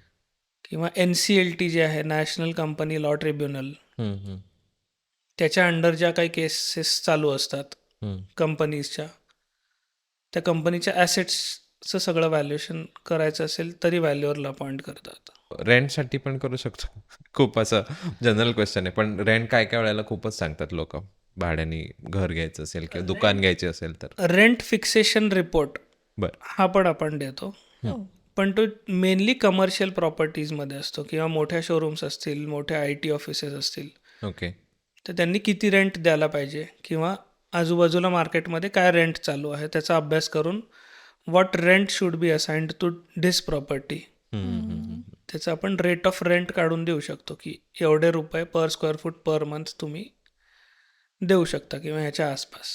किंवा NCLT जे आहे, नॅशनल कंपनी लॉ ट्रिब्युनल, त्याच्या अंडर ज्या काही केसेस चालू असतात कंपनीजच्या, त्या कंपनीच्या ॲसेट्सचं सगळं व्हॅल्युएशन करायचं असेल तरी व्हॅल्युअरला अपॉइंट करतात. रेंटसाठी पण करू शकतो. खूप असं जनरल क्वेश्चन आहे, पण रेंट काय काय वेळेला खूपच सांगतात लोक, भाड्याने घर घ्यायचं असेल किंवा दुकान घ्यायचे असेल तर. रेंट फिक्सेशन रिपोर्ट हा पण आपण देतो, पण तो मेनली कमर्शियल प्रॉपर्टीजमध्ये असतो किंवा मोठ्या शोरूम्स असतील, मोठ्या IT ऑफिसेस असतील, ओके, तर त्यांनी किती रेंट द्यायला पाहिजे किंवा आजूबाजूला मार्केटमध्ये काय रेंट चालू आहे त्याचा अभ्यास करून what rent should be assigned to this property, त्याचं आपण रेट ऑफ रेंट काढून देऊ शकतो की एवढे रुपये per square foot per month तुम्ही देऊ शकता किंवा ह्याच्या आसपास.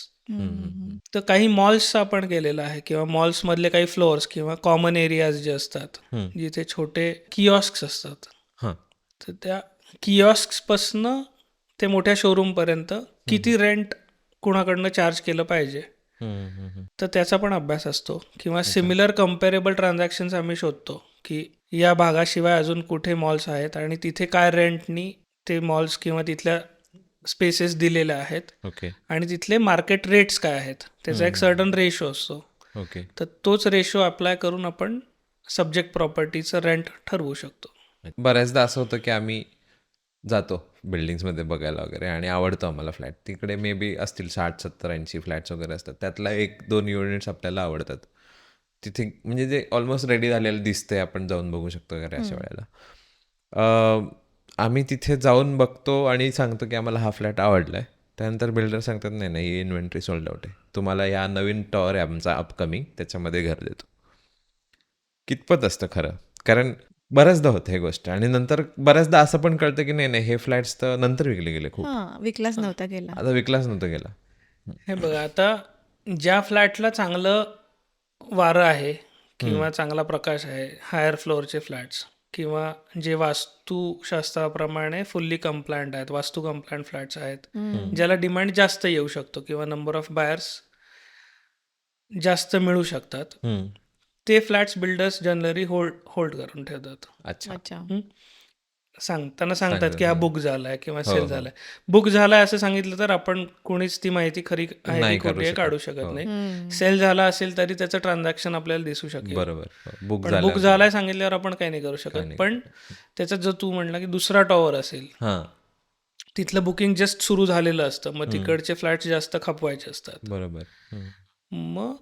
तर काही मॉल्सचं आपण केलेलं आहे किंवा मॉल्समधले काही फ्लोअर्स किंवा कॉमन एरियाज जे असतात जिथे छोटे किऑस्क्स असतात, तर त्या किऑस्क्सपासनं ते मोठ्या शोरूमपर्यंत किती रेंट कुणाकडनं चार्ज केलं पाहिजे तर त्याचा पण अभ्यास असतो. किंवा सिमिलर कम्पेरेबल ट्रान्झॅक्शन्स आम्ही शोधतो की या भागाशिवाय अजून कुठे मॉल्स आहेत आणि तिथे काय रेंटनी ते मॉल्स किंवा तिथल्या स्पेसेस दिलेल्या आहेत ओके, आणि तिथले मार्केट रेट्स काय आहेत त्याचा एक सर्टन रेशो असतो. ओके. तर तोच रेशो अप्लाय करून आपण सब्जेक्ट प्रॉपर्टीचं रेंट ठरवू शकतो. बऱ्याचदा असं होतं की आम्ही जातो बिल्डिंग्समध्ये बघायला वगैरे आणि आवडतो आम्हाला फ्लॅट. तिकडे मे बी असतील 60-70-80 फ्लॅट्स वगैरे असतात. त्यातला 1-2 युनिट्स आपल्याला आवडतात. तिथे म्हणजे जे ऑलमोस्ट रेडी झालेलं दिसतंय, आपण जाऊन बघू शकतो वगैरे अशा वेळेला. आम्ही तिथे जाऊन बघतो आणि सांगतो की आम्हाला हा फ्लॅट आवडला आहे. त्यानंतर बिल्डर सांगतात नाही नाही, ही इन्व्हेंटरी सोल्ड आउट आहे, तुम्हाला या नवीन टॉवर आहे आमचा अपकमिंग, त्याच्यामध्ये घर देतो. कितपत असतं खरं? कारण बऱ्याचदा होतं हे गोष्ट आणि नंतर बऱ्याचदा असं पण कळतं की नाही नाही, हे फ्लॅट्स तर नंतर विकले गेले खूप, विकलाच नव्हता गेला. आता विकलाच नव्हतं गेला. हे बघा, आता ज्या फ्लॅटला चांगलं वारं आहे किंवा चांगला प्रकाश आहे, हायर फ्लोअरचे फ्लॅट्स किंवा जे वास्तुशास्त्राप्रमाणे फुल्ली कंप्लायंट आहेत, वास्तू कंप्लायंट फ्लॅट्स आहेत, ज्याला डिमांड जास्त येऊ शकतो किंवा नंबर ऑफ बायर्स जास्त मिळू शकतात, ते फ्लॅट्स बिल्डर्स जनरली होल्ड करून ठेवतात. अच्छा. अच्छा. सांगताना सांगतात की हा बुक झालाय किंवा सेल झालाय. बुक झालाय असं सांगितलं तर आपण कोणीच ती माहिती खरी आहे नाही की करू खोटी आहे शकत. काढू शकत नाही. सेल झाला असेल तरी त्याचं ट्रान्झॅक्शन आपल्याला दिसू शकेल. बरोबर. बुक पण झालं. बुक झालाय सांगितल्यावर आपण काही नाही करू शकत. पण त्याच्यात जो तू म्हणला की दुसरा टॉवर असेल, हां, तिथलं बुकिंग जस्ट सुरू झालेलं असतं, मग तिकडचे फ्लॅट्स जास्त खपवायचे असतात. बरोबर. मग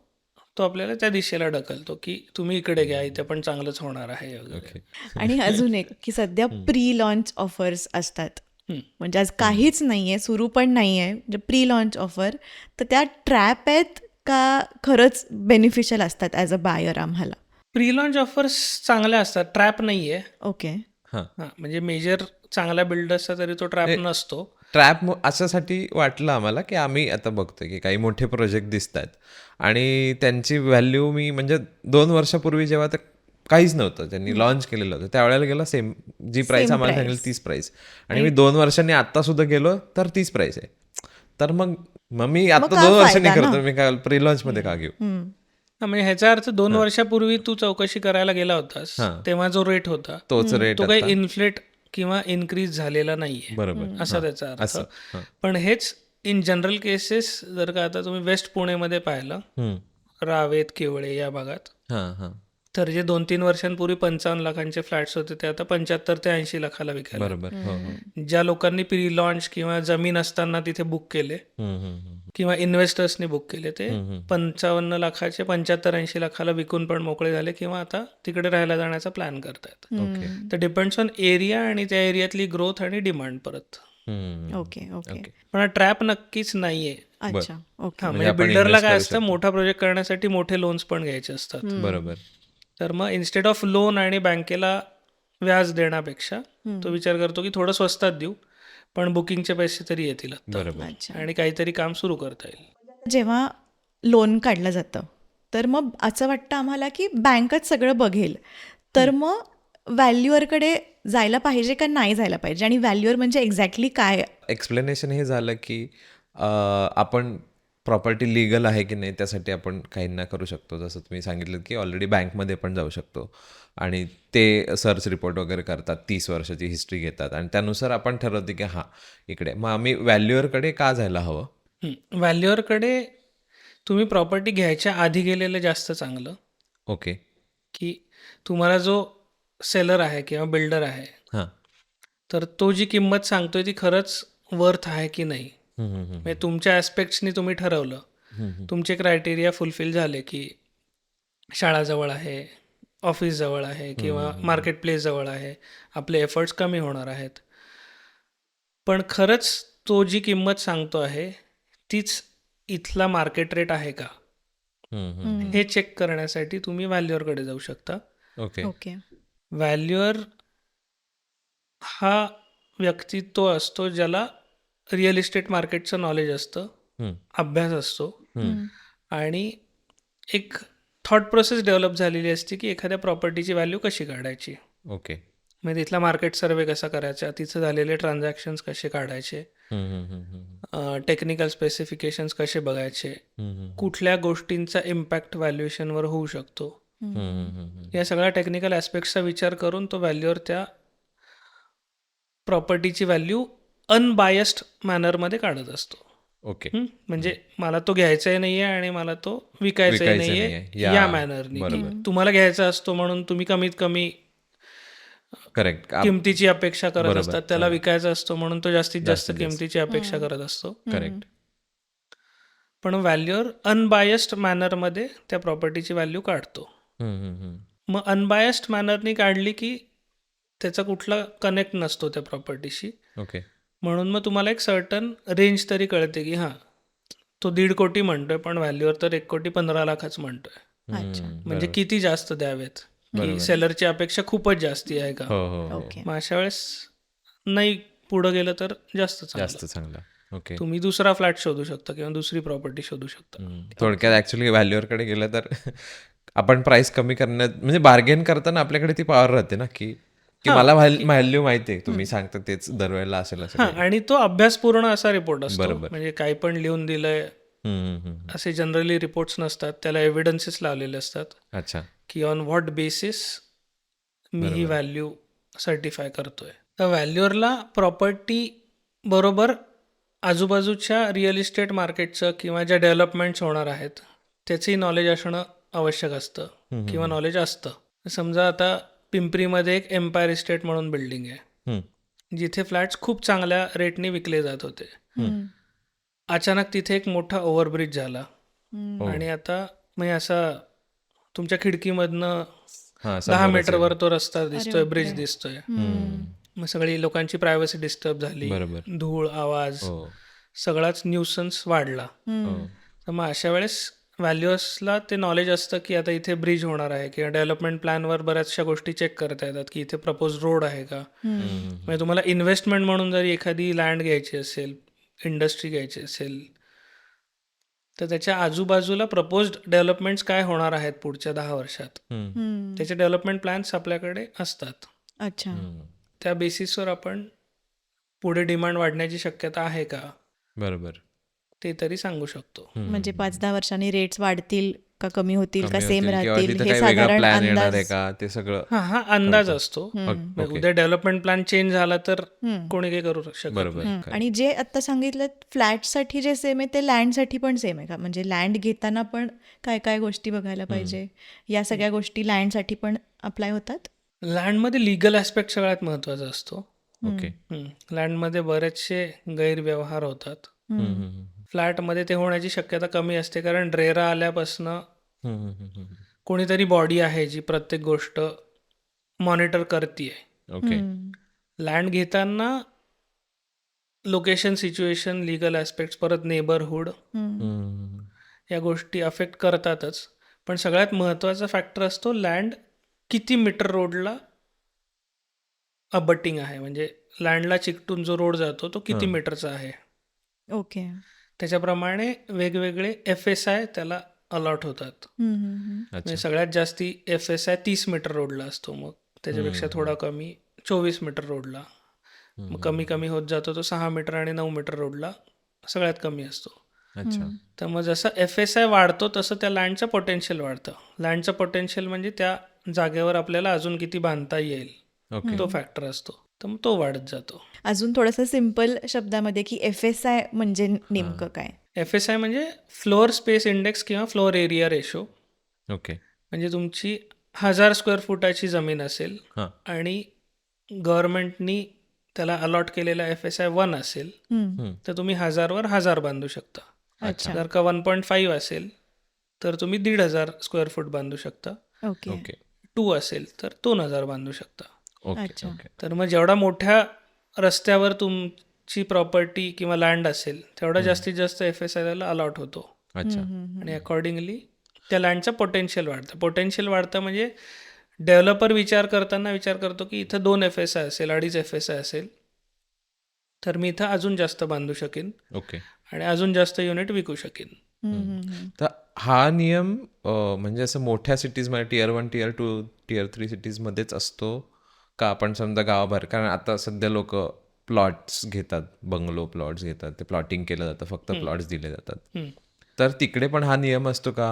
तो आपल्याला त्या दिशेला ढकलतो की तुम्ही इकडे घ्या, इथे पण चांगलंच होणार आहे वगैरे. ओके. आणि अजून एक की सध्या प्री लॉन्च ऑफर्स असतात. म्हणजे आज काहीच नाहीये, सुरू पण नाहीये, म्हणजे प्री लॉन्च ऑफर, तर त्या ट्रॅप आहेत का खरंच बेनिफिशियल असतात ॲज अ बायर आम्हाला? प्री लॉन्च ऑफर्स चांगल्या असतात, ट्रॅप नाहीये. ओके. हां. म्हणजे मेजर चांगल्या बिल्डर्सचा तरी तो ट्रॅप नसतो. ट्रॅप अशासाठी वाटलं आम्हाला की आम्ही आता बघतोय की काही मोठे प्रोजेक्ट दिसत आहेत आणि त्यांची व्हॅल्यू मी म्हणजे 2 वर्षापूर्वी जेव्हा ते काहीच नव्हतं, त्यांनी लॉन्च केलेलं होतं, त्यावेळेला गेला सेम जी प्राईस आम्हाला सांगेल तीच प्राईस, आणि मी 2 वर्षांनी आत्ता सुद्धा गेलो तर तीच प्राईस आहे. तर मग मी आता 2 वर्षांनी करतो, मी काय प्री लॉन्च मध्ये का घेऊ? म्हणजे ह्याचा अर्थ 2 वर्षापूर्वी तू चौकशी करायला गेला होतास तेव्हा जो रेट होता तोच रेट तो काही इन्फ्लेट किंवा इन्क्रीज झालेला नाहीये, बरोबर असा त्याचा अर्थ. पण हेच इन जनरल केसेस जर का आता तुम्ही वेस्ट पुणेमध्ये पाहिलं, रावेत, केवळे या भागात, तर जे 2-3 वर्षांपूर्वी 55 लाखांचे फ्लॅट्स होते ते आता 75 ते 80 लाखाला विकायला. बरोबर. ज्या लोकांनी प्री लॉन्च किंवा जमीन असताना तिथे बुक केले किंवा इन्व्हेस्टर्सनी बुक केले, ते 55 लाखाचे 75-80 लाखाला विकून पण मोकळे झाले किंवा आता तिकडे राहायला जाण्याचा प्लॅन करतात. तर डिपेंड्स ऑन एरिया आणि त्या एरियातली ग्रोथ आणि डिमांड परत. ओके. ओके. पण ट्रॅप नक्कीच नाहीये. अच्छा. ओके. म्हणजे बिल्डरला काय असतं, मोठा प्रोजेक्ट करण्यासाठी मोठे लोन्स पण घ्यायचे असतात. बरोबर. तर मग इन्स्टेड ऑफ लोन आणि बँकेला व्याज देण्यापेक्षा तो विचार करतो की थोडं स्वस्तात देऊ पण बुकिंगचे पैसे तरी येतील अच्छा. आणि काहीतरी काम सुरू करता येईल. जेव्हा लोन काढलं जातं तर मग असं वाटतं आम्हाला की बँकच सगळं बघेल, तर मग व्हॅल्युअरकडे जायला पाहिजे का नाही जायला पाहिजे, आणि व्हॅल्युअर म्हणजे एक्झॅक्टली काय? एक्सप्लेनेशन हे झालं की आपण प्रॉपर्टी लिगल आहे की नाही त्यासाठी आपण काहींना करू शकतो. जसं तुम्ही सांगितलं की ऑलरेडी बँकमध्ये पण जाऊ शकतो आणि ते सर्च रिपोर्ट वगैरे करतात, 30 वर्षाची हिस्ट्री घेतात आणि त्यानुसार आपण ठरवतो की हां इकडे. मग आम्ही व्हॅल्युअरकडे का जायला हवं? व्हॅल्युअरकडे तुम्ही प्रॉपर्टी घ्यायच्या आधी गेलेलं जास्त चांगलं. ओके. की तुम्हाला जो सेलर आहे किंवा बिल्डर आहे, हां. तर तो जी किंमत सांगतोय ती खरंच वर्थ आहे की नाही. म्हणजे तुमच्या ॲस्पेक्ट्सनी तुम्ही ठरवलं, तुमचे क्रायटेरिया फुलफिल झाले की शाळा जवळ आहे, ऑफिस जवळ आहे किंवा मार्केट प्लेस जवळ आहे, आपले एफर्ट्स कमी होणार आहेत, पण खरंच तो जी किंमत सांगतो आहे तीच इथला मार्केट रेट आहे का, हे चेक करण्यासाठी तुम्ही व्हॅल्युअरकडे जाऊ शकता. ओके. ओके. व्हॅल्युअर हा व्यक्ती तो असतो ज्याला रिअल इस्टेट मार्केटचं नॉलेज असतं, अभ्यास असतो आणि एक थॉट प्रोसेस डेव्हलप झालेली असते की एखाद्या प्रॉपर्टीची व्हॅल्यू कशी काढायची. ओके. म्हणजे तिथला मार्केट सर्वे कसा करायचा, तिथं झालेले ट्रान्झॅक्शन्स कसे काढायचे, टेक्निकल स्पेसिफिकेशन्स कसे बघायचे, कुठल्या गोष्टींचा इम्पॅक्ट व्हॅल्युएशनवर होऊ शकतो, या सगळ्या टेक्निकल ॲस्पेक्ट्सचा विचार करून तो व्हॅल्युअर त्या प्रॉपर्टीची व्हॅल्यू अनबायस्ड मॅनरमध्ये काढत असतो. ओके. म्हणजे मला तो घ्यायचाही नाहीये आणि मला तो विकायचाही विकायचा नाहीये नाहीये. या मॅनरनी, की बरोबर. तुम्हाला घ्यायचा असतो म्हणून तुम्ही कमीत कमी करेक्ट. किमतीची अपेक्षा करत बरोबर, असतात, त्याला विकायचा असतो म्हणून तो जास्तीत जास्त किमतीची अपेक्षा करत असतो. करेक्ट. पण व्हॅल्युअर अनबायस्ड मॅनरमध्ये त्या प्रॉपर्टीची व्हॅल्यू काढतो. मग अनबायस्ड मॅनरनी काढली की त्याचा कुठला कनेक्ट नसतो त्या प्रॉपर्टीशी, ओके. म्हणून मग तुम्हाला एक सर्टन रेंज तरी कळते की हां, तो 1.5 कोटी म्हणतोय पण व्हॅल्यूवर तर 1,15,00,000च म्हणतोय. अच्छा. म्हणजे किती जास्त द्यावेत, की सेलरची अपेक्षा खूपच जास्ती आहे का. हो हो हो. ओके. मग अशा वेळेस नाही पुढं गेलं तर जास्त चांगलं. जास्त चांगलं. ओके. तुम्ही दुसरा फ्लॅट शोधू शकता किंवा दुसरी प्रॉपर्टी शोधू शकता. थोडक्यात ऍक्च्युली व्हॅल्युअरकडे गेलं तर आपण प्राइस कमी करण्यात म्हणजे बार्गेन करताना आपल्याकडे ती पॉवर राहते ना, की मला व्हॅल्यू माहिती आहे, तुम्ही सांगता तेच दरवेळेला असेल असं हां, आणि तो अभ्यासपूर्ण असा रिपोर्ट असतो. बरोबर. म्हणजे काही पण लिहून दिलंय असे जनरली रिपोर्ट्स नसतात, त्याला एव्हिडन्सेस लावलेले असतात अच्छा. की on what basis me he value certify करतोय. तर व्हॅल्युअरला प्रॉपर्टी बरोबर आजूबाजूच्या रिअल इस्टेट मार्केटचं किंवा ज्या डेव्हलपमेंट्स होणार आहेत त्याचंही नॉलेज असणं आवश्यक असतं किंवा नॉलेज असतं. समजा आता पिंपरीमध्ये एक एम्पायर इस्टेट म्हणून बिल्डिंग आहे, जिथे फ्लॅट्स खूप चांगल्या रेटने विकले जात होते. अचानक तिथे एक मोठा ओव्हरब्रिज झाला आणि आता म्हणजे असा तुमच्या खिडकीमधनं 10 मीटरवर तो रस्ता दिसतोय, ब्रिज दिसतोय. मग सगळी लोकांची प्रायव्हसी डिस्टर्ब झाली, धूळ, आवाज, सगळाच न्यूसन्स वाढला. तर मग अशा वेळेस व्हॅल्युअर्सला ते नॉलेज असतं की आता इथे ब्रिज होणार आहे किंवा डेव्हलपमेंट प्लॅनवर बऱ्याचशा गोष्टी चेक करता येतात की इथे प्रपोज रोड आहे का. म्हणजे तुम्हाला इन्व्हेस्टमेंट म्हणून जरी एखादी लँड घ्यायची असेल, इंडस्ट्री घ्यायची असेल, तर त्याच्या आजूबाजूला प्रपोज्ड डेव्हलपमेंट्स काय होणार आहेत पुढच्या 10 वर्षात, त्याचे डेव्हलपमेंट प्लॅन्स आपल्याकडे असतात. अच्छा. त्या बेसिसवर आपण पुढे डिमांड वाढण्याची शक्यता आहे का, बरोबर, ते तरी सांगू शकतो. म्हणजे 5-10 वर्षांनी रेट्स वाढतील का कमी होतील का सेम किंवा राहतील तिथं हे काही वेगळा साधारण प्लॅन येणार आहे अंदाज. का, ते सगळं. हा अंदाज असतो. उद्या डेव्हलपमेंट प्लॅन चेंज झाला तर कोणी काही करू शकत बरोबर. नाही. आणि जे आता सांगितलं फ्लॅटसाठी जे सेम आहे ते लँडसाठी पण सेम आहे का? म्हणजे लँड घेताना पण काय काय गोष्टी बघायला पाहिजे, या सगळ्या गोष्टी लँडसाठी पण अप्लाय होतात? लँडमध्ये लिगल ॲस्पेक्ट सगळ्यात महत्त्वाचा असतो. ओके. लँडमध्ये बरेचसे गैरव्यवहार होतात. फ्लॅटमध्ये ते होण्याची शक्यता कमी असते, कारण रेरा आल्यापासनं कोणीतरी बॉडी आहे जी प्रत्येक गोष्ट मॉनिटर करते. ओके. लँड घेताना लोकेशन, सिच्युएशन, लिगल ॲस्पेक्ट्स, परत नेबरहूड, या गोष्टी अफेक्ट करतातच. पण सगळ्यात महत्त्वाचा फॅक्टर असतो लँड किती मीटर रोडला अबटिंग आहे, म्हणजे लँडला चिकटून जो रोड जातो तो किती मीटरचा आहे. ओके. त्याच्याप्रमाणे वेगवेगळे FSI त्याला अलॉट होतात. म्हणजे सगळ्यात जास्ती FSI 30 मीटर रोडला असतो, मग त्याच्यापेक्षा थोडा कमी 24 मीटर रोडला, मग कमी कमी होत जातो तो 6 मीटर आणि 9 मीटर रोडला सगळ्यात कमी असतो. अच्छा. तर मग जसं FSI वाढतो तसं त्या लँडचं पोटेन्शियल वाढतं. लँडचं पोटेन्शियल म्हणजे त्या जागेवर आपल्याला अजून किती बांधता येईल, तो फॅक्टर असतो. तर मग तो वाढत जातो. अजून थोडंसं सिम्पल शब्दामध्ये की FSI म्हणजे नेमकं काय? FSI म्हणजे फ्लोअर स्पेस इंडेक्स किंवा फ्लोअर एरिया रेशो. ओके. म्हणजे तुमची 1000 स्क्वेअर फुटाची जमीन असेल आणि गव्हर्नमेंटनी त्याला अलॉट केलेला FSI 1 असेल, तर तुम्ही 1000वर 1000 बांधू शकता. अच्छा. जर का 1.5 असेल तर तुम्ही 1500 स्क्वेअर फूट बांधू शकता. ओके. ओके. 2 असेल तर 2000 बांधू शकता. ओके. अच्छा. ओके. तर मग जेवढा मोठ्या रस्त्यावर तुमची प्रॉपर्टी किंवा लँड असेल तेवढा जास्तीत जास्त FSI त्याला अलॉट होतो. अच्छा. आणि अकॉर्डिंगली त्या लँडचं पोटेन्शियल वाढतं. पोटेन्शियल वाढतं म्हणजे डेव्हलपर विचार करतो की इथं 2 FSI असेल, 2.5 FSI असेल, तर मी इथं अजून जास्त बांधू शकेन ओके. आणि अजून जास्त युनिट विकू शकेन. तर हा नियम म्हणजे असं मोठ्या सिटीजमध्ये टियर 1, टियर 2, टियर 3 सिटीजमध्येच असतो का? आपण समजा गावाबाहेर, कारण आता सध्या लोक प्लॉट्स घेतात, बंगलो प्लॉट्स घेतात, ते प्लॉटिंग केलं जातं, फक्त प्लॉट्स दिले जातात. तर तिकडे पण हा नियम असतो का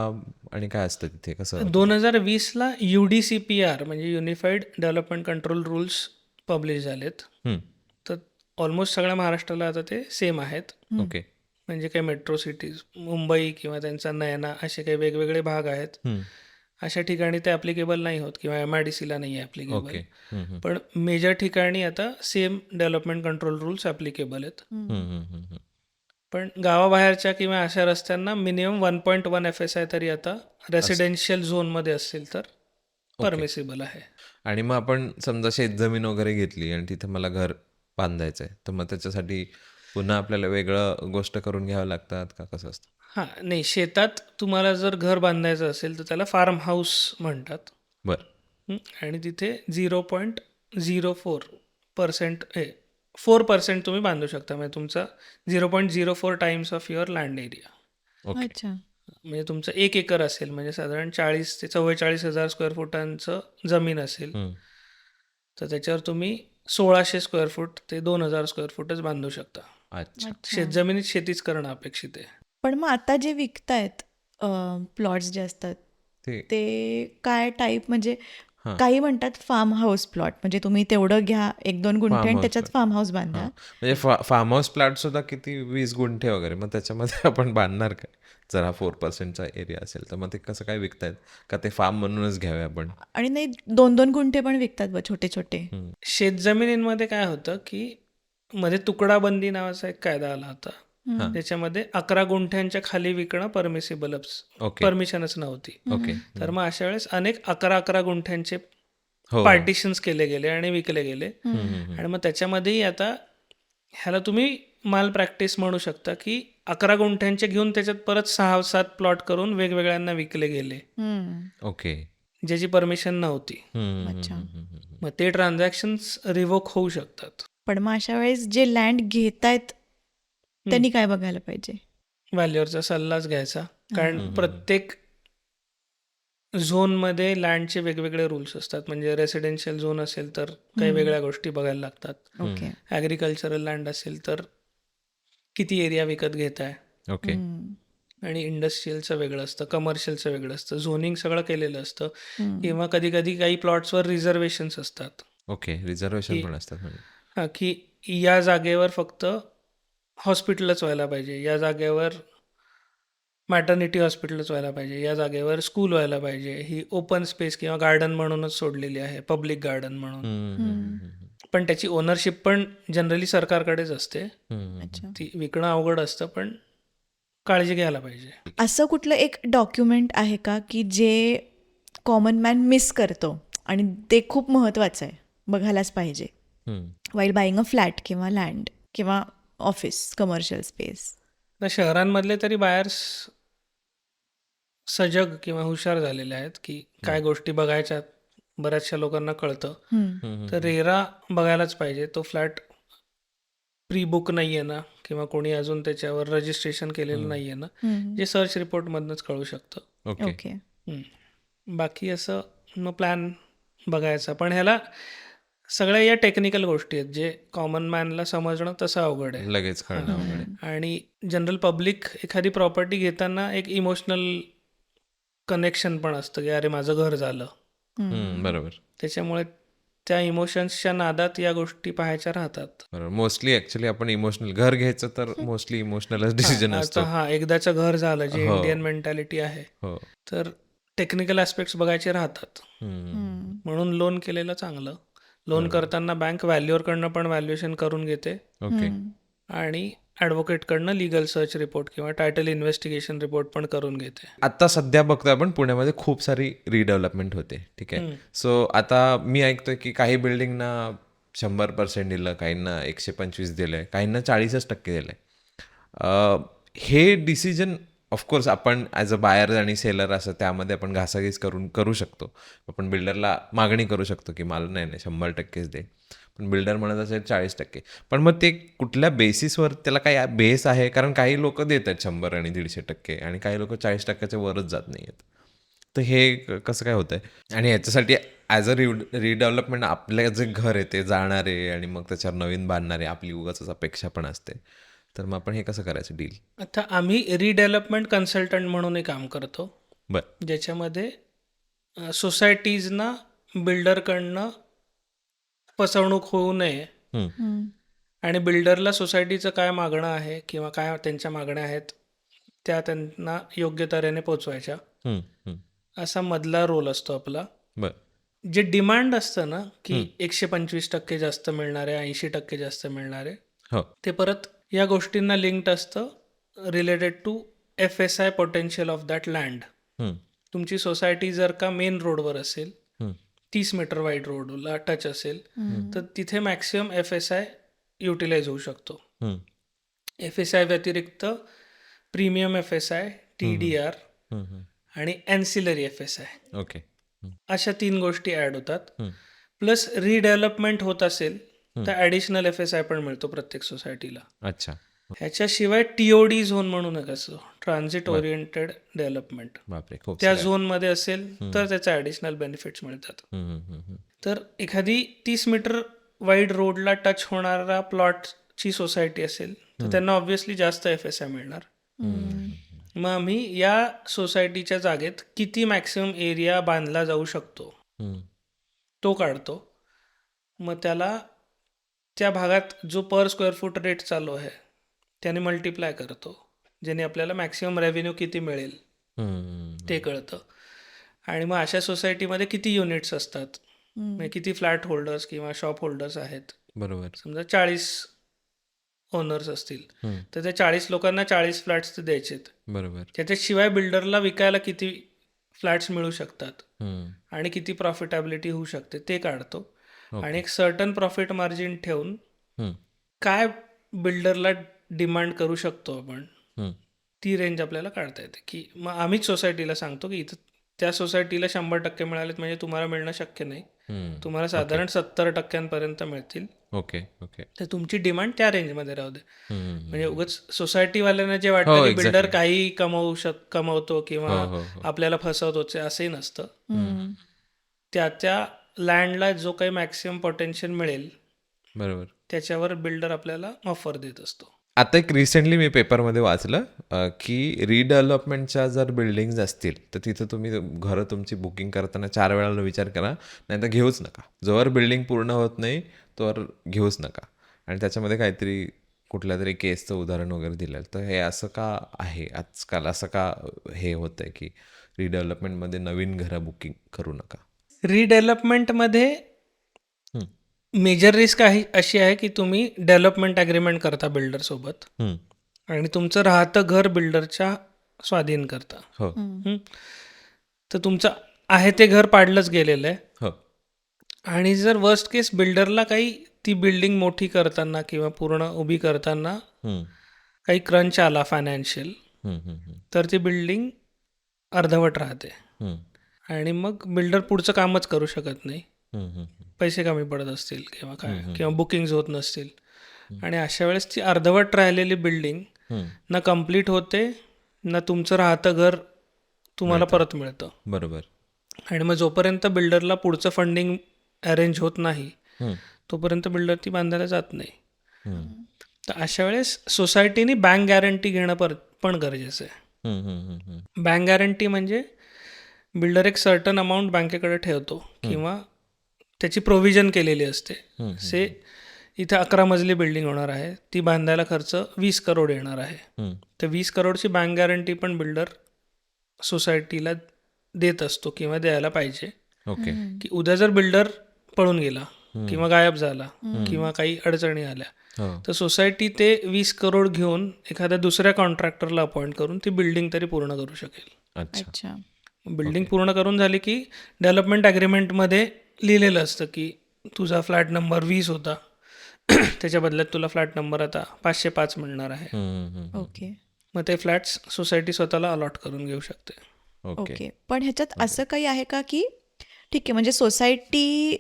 आणि काय असतं तिथे, कसं? 2020ला UDCPR म्हणजे unified development control rules publish झालेत. तर ऑलमोस्ट सगळ्या महाराष्ट्राला आता ते सेम आहेत. ओके. म्हणजे काही मेट्रो सिटीज, मुंबई किंवा त्यांचा नयना असे काही वेगवेगळे भाग आहेत. अशा ठिकाणी ते ॲप्लिकेबल नाही होत किंवा MIDCला नाही आहे ॲप्लिकेबल. ओके. पण मेजर ठिकाणी आता same development control rules applicable आहेत. पण गावाबाहेरच्या किंवा अशा रस्त्यांना मिनिमम 1.1 FSI तरी आता रेसिडेन्शियल झोनमध्ये असेल तर परमिसिबल आहे. आणि मग आपण समजा शेतजमीन वगैरे घेतली आणि तिथे मला घर बांधायचं आहे, तर मग त्याच्यासाठी पुन्हा आपल्याला वेगळं गोष्ट करून घ्यावं लागतात का, कसं असतं? हां, नाही, शेतात तुम्हाला जर घर बांधायचं असेल तर त्याला फार्म हाऊस म्हणतात. बरं. आणि तिथे 0.04% 4% तुम्ही बांधू शकता. म्हणजे तुमचा 0.04 times of your land area. Okay. अच्छा. म्हणजे तुमचं 1 एकर असेल म्हणजे साधारण 40 ते 44,000 स्क्वेअर फुटांचं जमीन असेल, तर त्याच्यावर तुम्ही 1,600 स्क्वेअर फूट ते 2,000 स्क्वेअर फुटच बांधू शकता. अच्छा. शेतजमिनीत शेतीच करणं अपेक्षित आहे. पण मग आता जे विकतायत प्लॉट्स जे असतात ते काय टाईप, म्हणजे काही म्हणतात फार्म हाऊस प्लॉट, म्हणजे तुम्ही तेवढं घ्या 1-2 गुंठे आणि त्याच्यात फार्म हाऊस बांधा. म्हणजे फार्म हाऊस प्लॉट सुद्धा किती 20 गुंठे वगैरे, मग त्याच्यामध्ये आपण बांधणार काय जर हा 4%चा एरिया असेल तर? मग ते कसं काय विकतायत का ते फार्म म्हणूनच घ्यावे आपण? आणि नाही 2-2 गुंठे पण विकतात बघ, छोटे छोटे. शेतजमिनींमध्ये काय होतं की मध्ये तुकडाबंदी नावाचा एक कायदा आला होता. त्याच्यामध्ये 11 गुंठ्यांच्या खाली विकणं परमिसिबल, परमिशनच नव्हती. ओके. तर मग अशा वेळेस अनेक 11 गुंठ्यांचे हो. पार्टिशन्स केले गेले आणि विकले गेले. आणि मग त्याच्यामध्येही आता ह्याला तुम्ही माल प्रॅक्टिस म्हणू शकता की 11 गुंठ्यांचे घेऊन त्याच्यात परत 6-7 प्लॉट करून वेगवेगळ्यांना विकले गेले ओके. ज्याची परमिशन नव्हती. अच्छा. मग ते ट्रान्झॅक्शन्स रिवोक होऊ शकतात. पण मग अशा वेळेस जे लँड घेतायत त्यांनी काय बघायला पाहिजे? व्हॅल्युअरचा सल्लाच घ्यायचा, कारण प्रत्येक झोनमध्ये लँडचे वेगवेगळे रूल्स असतात. म्हणजे रेसिडेन्शियल झोन असेल तर काही वेगळ्या गोष्टी बघायला लागतात. ओके. ॲग्रिकल्चरल लँड असेल तर किती एरिया विकत घेत आहे, ओके. आणि इंडस्ट्रीयलचं वेगळं असतं, कमर्शियलचं वेगळं असतं, झोनिंग सगळं केलेलं असतं. किंवा कधी कधी काही प्लॉट्सवर रिझर्वेशन्स असतात. ओके. रिझर्वेशन पण असतात म्हणजे? हां, की या जागेवर फक्त हॉस्पिटलच व्हायला पाहिजे, या जागेवर मॅटर्निटी हॉस्पिटलच व्हायला पाहिजे, या जागेवर स्कूल व्हायला पाहिजे, ही ओपन स्पेस किंवा गार्डन म्हणूनच सोडलेली आहे, पब्लिक गार्डन म्हणून. पण त्याची ओनरशिप पण जनरली सरकारकडेच असते. अच्छा. ती विकणं अवघड असतं, पण काळजी घ्यायला पाहिजे. असं कुठलं एक डॉक्युमेंट आहे का की जे कॉमन मॅन मिस करतो आणि ते खूप महत्त्वाचं आहे, बघायलाच पाहिजे वाईल बाईंग अ फ्लॅट किंवा लँड किंवा ऑफिस, कमर्शियल स्पेस? तर शहरांमधले तरी बायर्स सजग किंवा हुशार झालेले आहेत की काय गोष्टी बघायच्यात, बऱ्याचशा लोकांना कळतं. तर रेरा बघायलाच पाहिजे. तो फ्लॅट प्री बुक नाही आहे ना, किंवा कोणी अजून त्याच्यावर रजिस्ट्रेशन केलेलं नाही आहे ना, जे सर्च रिपोर्टमधनंच कळू शकतं. ओके. बाकी असं मग प्लॅन बघायचा. पण ह्याला सगळ्या या टेक्निकल गोष्टी आहेत जे कॉमन मॅनला समजणं तसं अवघड आहे. लगेच कळणं अवघड आहे. आणि जनरल पब्लिक एखादी प्रॉपर्टी घेताना एक इमोशनल कनेक्शन पण असतं की अरे माझं घर झालं. बरोबर. त्याच्यामुळे त्या इमोशन्सच्या नादात या गोष्टी पाहायच्या राहतात. बरोबर. मोस्टली ऍक्च्युली आपण इमोशनल घर घ्यायचं तर मोस्टली इमोशनलच डिसिजन असतो. हा, एकदाचं घर झालं, जे इंडियन मेंटॅलिटी आहे, हो. तर टेक्निकल ॲस्पेक्ट्स बघायचे राहतात. म्हणून लोन केलेलं चांगलं. लोन करताना बँक व्हॅल्युअरकडनं पण व्हॅल्युएशन करून घेते, ओके. आणि ॲडव्होकेटकडनं लिगल सर्च रिपोर्ट किंवा टायटल इन्व्हेस्टिगेशन रिपोर्ट पण करून घेते. आता सध्या बघतोय आपण पुण्यामध्ये खूप सारी रिडेव्हलपमेंट होते. ठीक आहे. सो आता मी ऐकतोय की काही बिल्डिंगना 100% दिलं, काहींना 125 दिलंय, काहींना 40% दिलंय. हे डिसिजन ऑफकोर्स आपण ॲज अ बायर आणि सेलर असं त्यामध्ये आपण घासाघीस करू शकतो. आपण बिल्डरला मागणी करू शकतो की मला नाही 100%च दे, पण बिल्डर म्हणत असेल 40%. पण मग ते कुठल्या बेसिसवर, त्याला काही बेस आहे? कारण काही लोक देत आहेत 100 आणि 150% आणि काही लोक 40%च्या वरच जात नाही आहेत. तर हे कसं काय होतंय? आणि याच्यासाठी ॲज अ रिडेव्हलपमेंट आपलं जे घर आहे ते जाणारे आणि मग त्याच्यावर नवीन बांधणारे आपली उगाचच अपेक्षा पण असते. तर मग आपण हे कसं करायचं डील? आता आम्ही रिडेव्हलपमेंट कन्सल्टंट म्हणून काम करतो, बरं. ज्याच्यामध्ये सोसायटीजना बिल्डरकडनं फसवणूक होऊ नये आणि बिल्डरला सोसायटीचं काय मागणं आहे किंवा काय त्यांच्या मागण्या आहेत त्या त्यांना योग्य तऱ्हेने पोचवायच्या, हम्म, हम्म. असा मधला रोल असतो आपला. बर. जे डिमांड असतं ना की 125% जास्त मिळणारे, 80% जास्त मिळणारे, हो. ते परत या गोष्टींना लिंक्ड असतं related to FSI potential of that land. Hmm, तुमची सोसायटी जर का मेन रोडवर असेल, हम्म. 30 मीटर वाईड रोडला टच असेल, तर तिथे मॅक्सिमम FSI युटिलाइज होऊ शकतो. हम्म, FSI व्यतिरिक्त प्रीमियम FSI, TDR हम्म, हम्म. आणि अँसिलरी FSI ओके. हम्म, अशा 3 गोष्टी ॲड होतात. हम्म. प्लस रिडेव्हलपमेंट होत असेल तर ॲडिशनल FSI पण मिळतो प्रत्येक सोसायटीला. अच्छा. ह्याच्याशिवाय TOD झोन म्हणून एक असतो, ट्रान्झिट ओरिएंटेड डेव्हलपमेंट. बापरे, खूप त्या सारे. झोनमध्ये असेल तर त्याचे ॲडिशनल बेनिफिट्स मिळतात. हम्म, हम्म, हम्म, हम्म. तर एखादी 30 मीटर वाईड रोडला टच होणारा प्लॉटची सोसायटी असेल तर त्यांना ऑब्व्हियसली जास्त FSI मिळणार. मग आम्ही या सोसायटीच्या जागेत किती मॅक्सिमम एरिया बांधला जाऊ शकतो हम्म, तो काढतो. मग त्याला त्या भागात जो पर स्क्वेअर फूट रेट चालू आहे त्याने मल्टिप्लाय करतो, ज्याने आपल्याला मॅक्सिमम रेव्हेन्यू किती मिळेल हम्म. ते कळतं. आणि मग अशा सोसायटीमध्ये किती युनिट्स असतात, म्हणजे किती फ्लॅट होल्डर्स किंवा शॉप होल्डर्स आहेत. बरोबर. समजा 40 ओनर्स असतील हम्म, तर त्या 40 लोकांना 40 फ्लॅट्स ते द्यायचेत. बरोबर. त्याच्याशिवाय बिल्डरला विकायला किती फ्लॅट्स मिळू शकतात हम्म, आणि किती प्रॉफिटॅबिलिटी होऊ शकते ते काढतो. ओके. आणि एक सर्टन प्रॉफिट मार्जिन ठेवून हम्म, काय बिल्डरला डिमांड करू शकतो आपण, हम्म. ती रेंज आपल्याला काढता येते. की मग आम्हीच सोसायटीला सांगतो की इथं त्या सोसायटीला 100% मिळालेत म्हणजे तुम्हाला मिळणं शक्य नाही, हम्म. तुम्हाला साधारण 70% मिळतील. Okay, okay. तर तुमची डिमांड त्या रेंजमध्ये राहू दे. हम्म. म्हणजे उगाच सोसायटीवाल्यांना जे हो, वाटतं की बिल्डर exactly. काही कमवतो किंवा हो, हो, हो. आपल्याला फसवतोच आहे, असंही नसतं. त्या लँडला जो काही मॅक्सिमम पोटेन्शियल मिळेल बरोबर. त्याच्यावर बिल्डर आपल्याला ऑफर देत असतो. आता एक रिसेंटली मी पेपरमध्ये वाचलं की रिडेव्हलपमेंटच्या जर बिल्डिंग्स असतील तर तिथं तुम्ही घरं तुमची बुकिंग करताना 4 वेळाला विचार करा, नाही तर घेऊच नका. जोवर बिल्डिंग पूर्ण होत नाही तोवर घेऊच नका. आणि त्याच्यामध्ये काहीतरी कुठल्या तरी केसचं उदाहरण वगैरे दिलं. तर हे असं का आहे आजकाल, असं का हे होतं आहे की रिडेव्हलपमेंटमध्ये नवीन घरं बुकिंग करू नका? रिडेव्हलपमेंटमध्ये हम्म, मेजर रिस्क अशी आहे की तुम्ही डेव्हलपमेंट ॲग्रीमेंट करता बिल्डरसोबत हम्म. आणि तुमचं राहतं घर बिल्डरच्या स्वाधीन करता. हो, तर तुमचं आहे ते घर पाडलंच गेलेलं आहे. हो. आणि जर वर्स्ट केस बिल्डरला काही ती बिल्डिंग मोठी करताना किंवा पूर्ण उभी करताना हम्म, काही क्रंच आला फायनान्शियल, हम्म, हम्म, हम्म, तर ती बिल्डिंग अर्धवट राहते हम्म, आणि मग बिल्डर पुढचं कामच करू शकत नाही. हम्म, हम्म, पैसे कमी पडत असतील किंवा काय किंवा बुकिंग्स होत नसतील. आणि अशा वेळेस ती अर्धवट राहिलेली बिल्डिंग हम्म. ना कम्प्लीट होते ना तुमचं राहतं घर तुम्हाला परत मिळतं. बरोबर. आणि मग जोपर्यंत बिल्डरला पुढचं फंडिंग अरेंज होत नाही हम्म, तोपर्यंत बिल्डर ती बांधायला जात नाही. हम्म, तर अशा वेळेस सोसायटीने बँक गॅरंटी घेणं पण गरजेचं आहे. हम्म, हम्म, हम्म, हम्म. बँक गॅरंटी म्हणजे बिल्डर एक सर्टन अमाऊंट बँकेकडे ठेवतो किंवा त्याची प्रोव्हिजन केलेली असते. से इथे 11 मजली बिल्डिंग होणार आहे, ती बांधायला खर्च 20 करोड येणार आहे. हम्म. तर 20 करोडची बँक गॅरंटी पण बिल्डर सोसायटीला देत असतो किंवा द्यायला पाहिजे. ओके. की उद्या जर बिल्डर पळून गेला किंवा गायब झाला किंवा काही अडचणी आल्या हो. तर सोसायटी ते 20 करोड घेऊन एखाद्या दुसऱ्या कॉन्ट्रॅक्टरला अपॉइंट करून ती बिल्डिंग तरी पूर्ण करू शकेल. अच्छा. अच्छा. बिल्डिंग पूर्ण करून झाली की डेव्हलपमेंट ॲग्रीमेंटमध्ये लिहिलेलं असतं की तुझा फ्लॅट नंबर 20 होता, त्याच्या बदल्यात तुला फ्लॅट नंबर आता 505 मिळणार आहे. हम्म, हम्म, ओके. मग ते फ्लॅट्स सोसायटी स्वतःला अलॉट करून घेऊ शकते. ओके. ओके. पण ह्याच्यात असं काही आहे का की ठीक आहे म्हणजे सोसायटी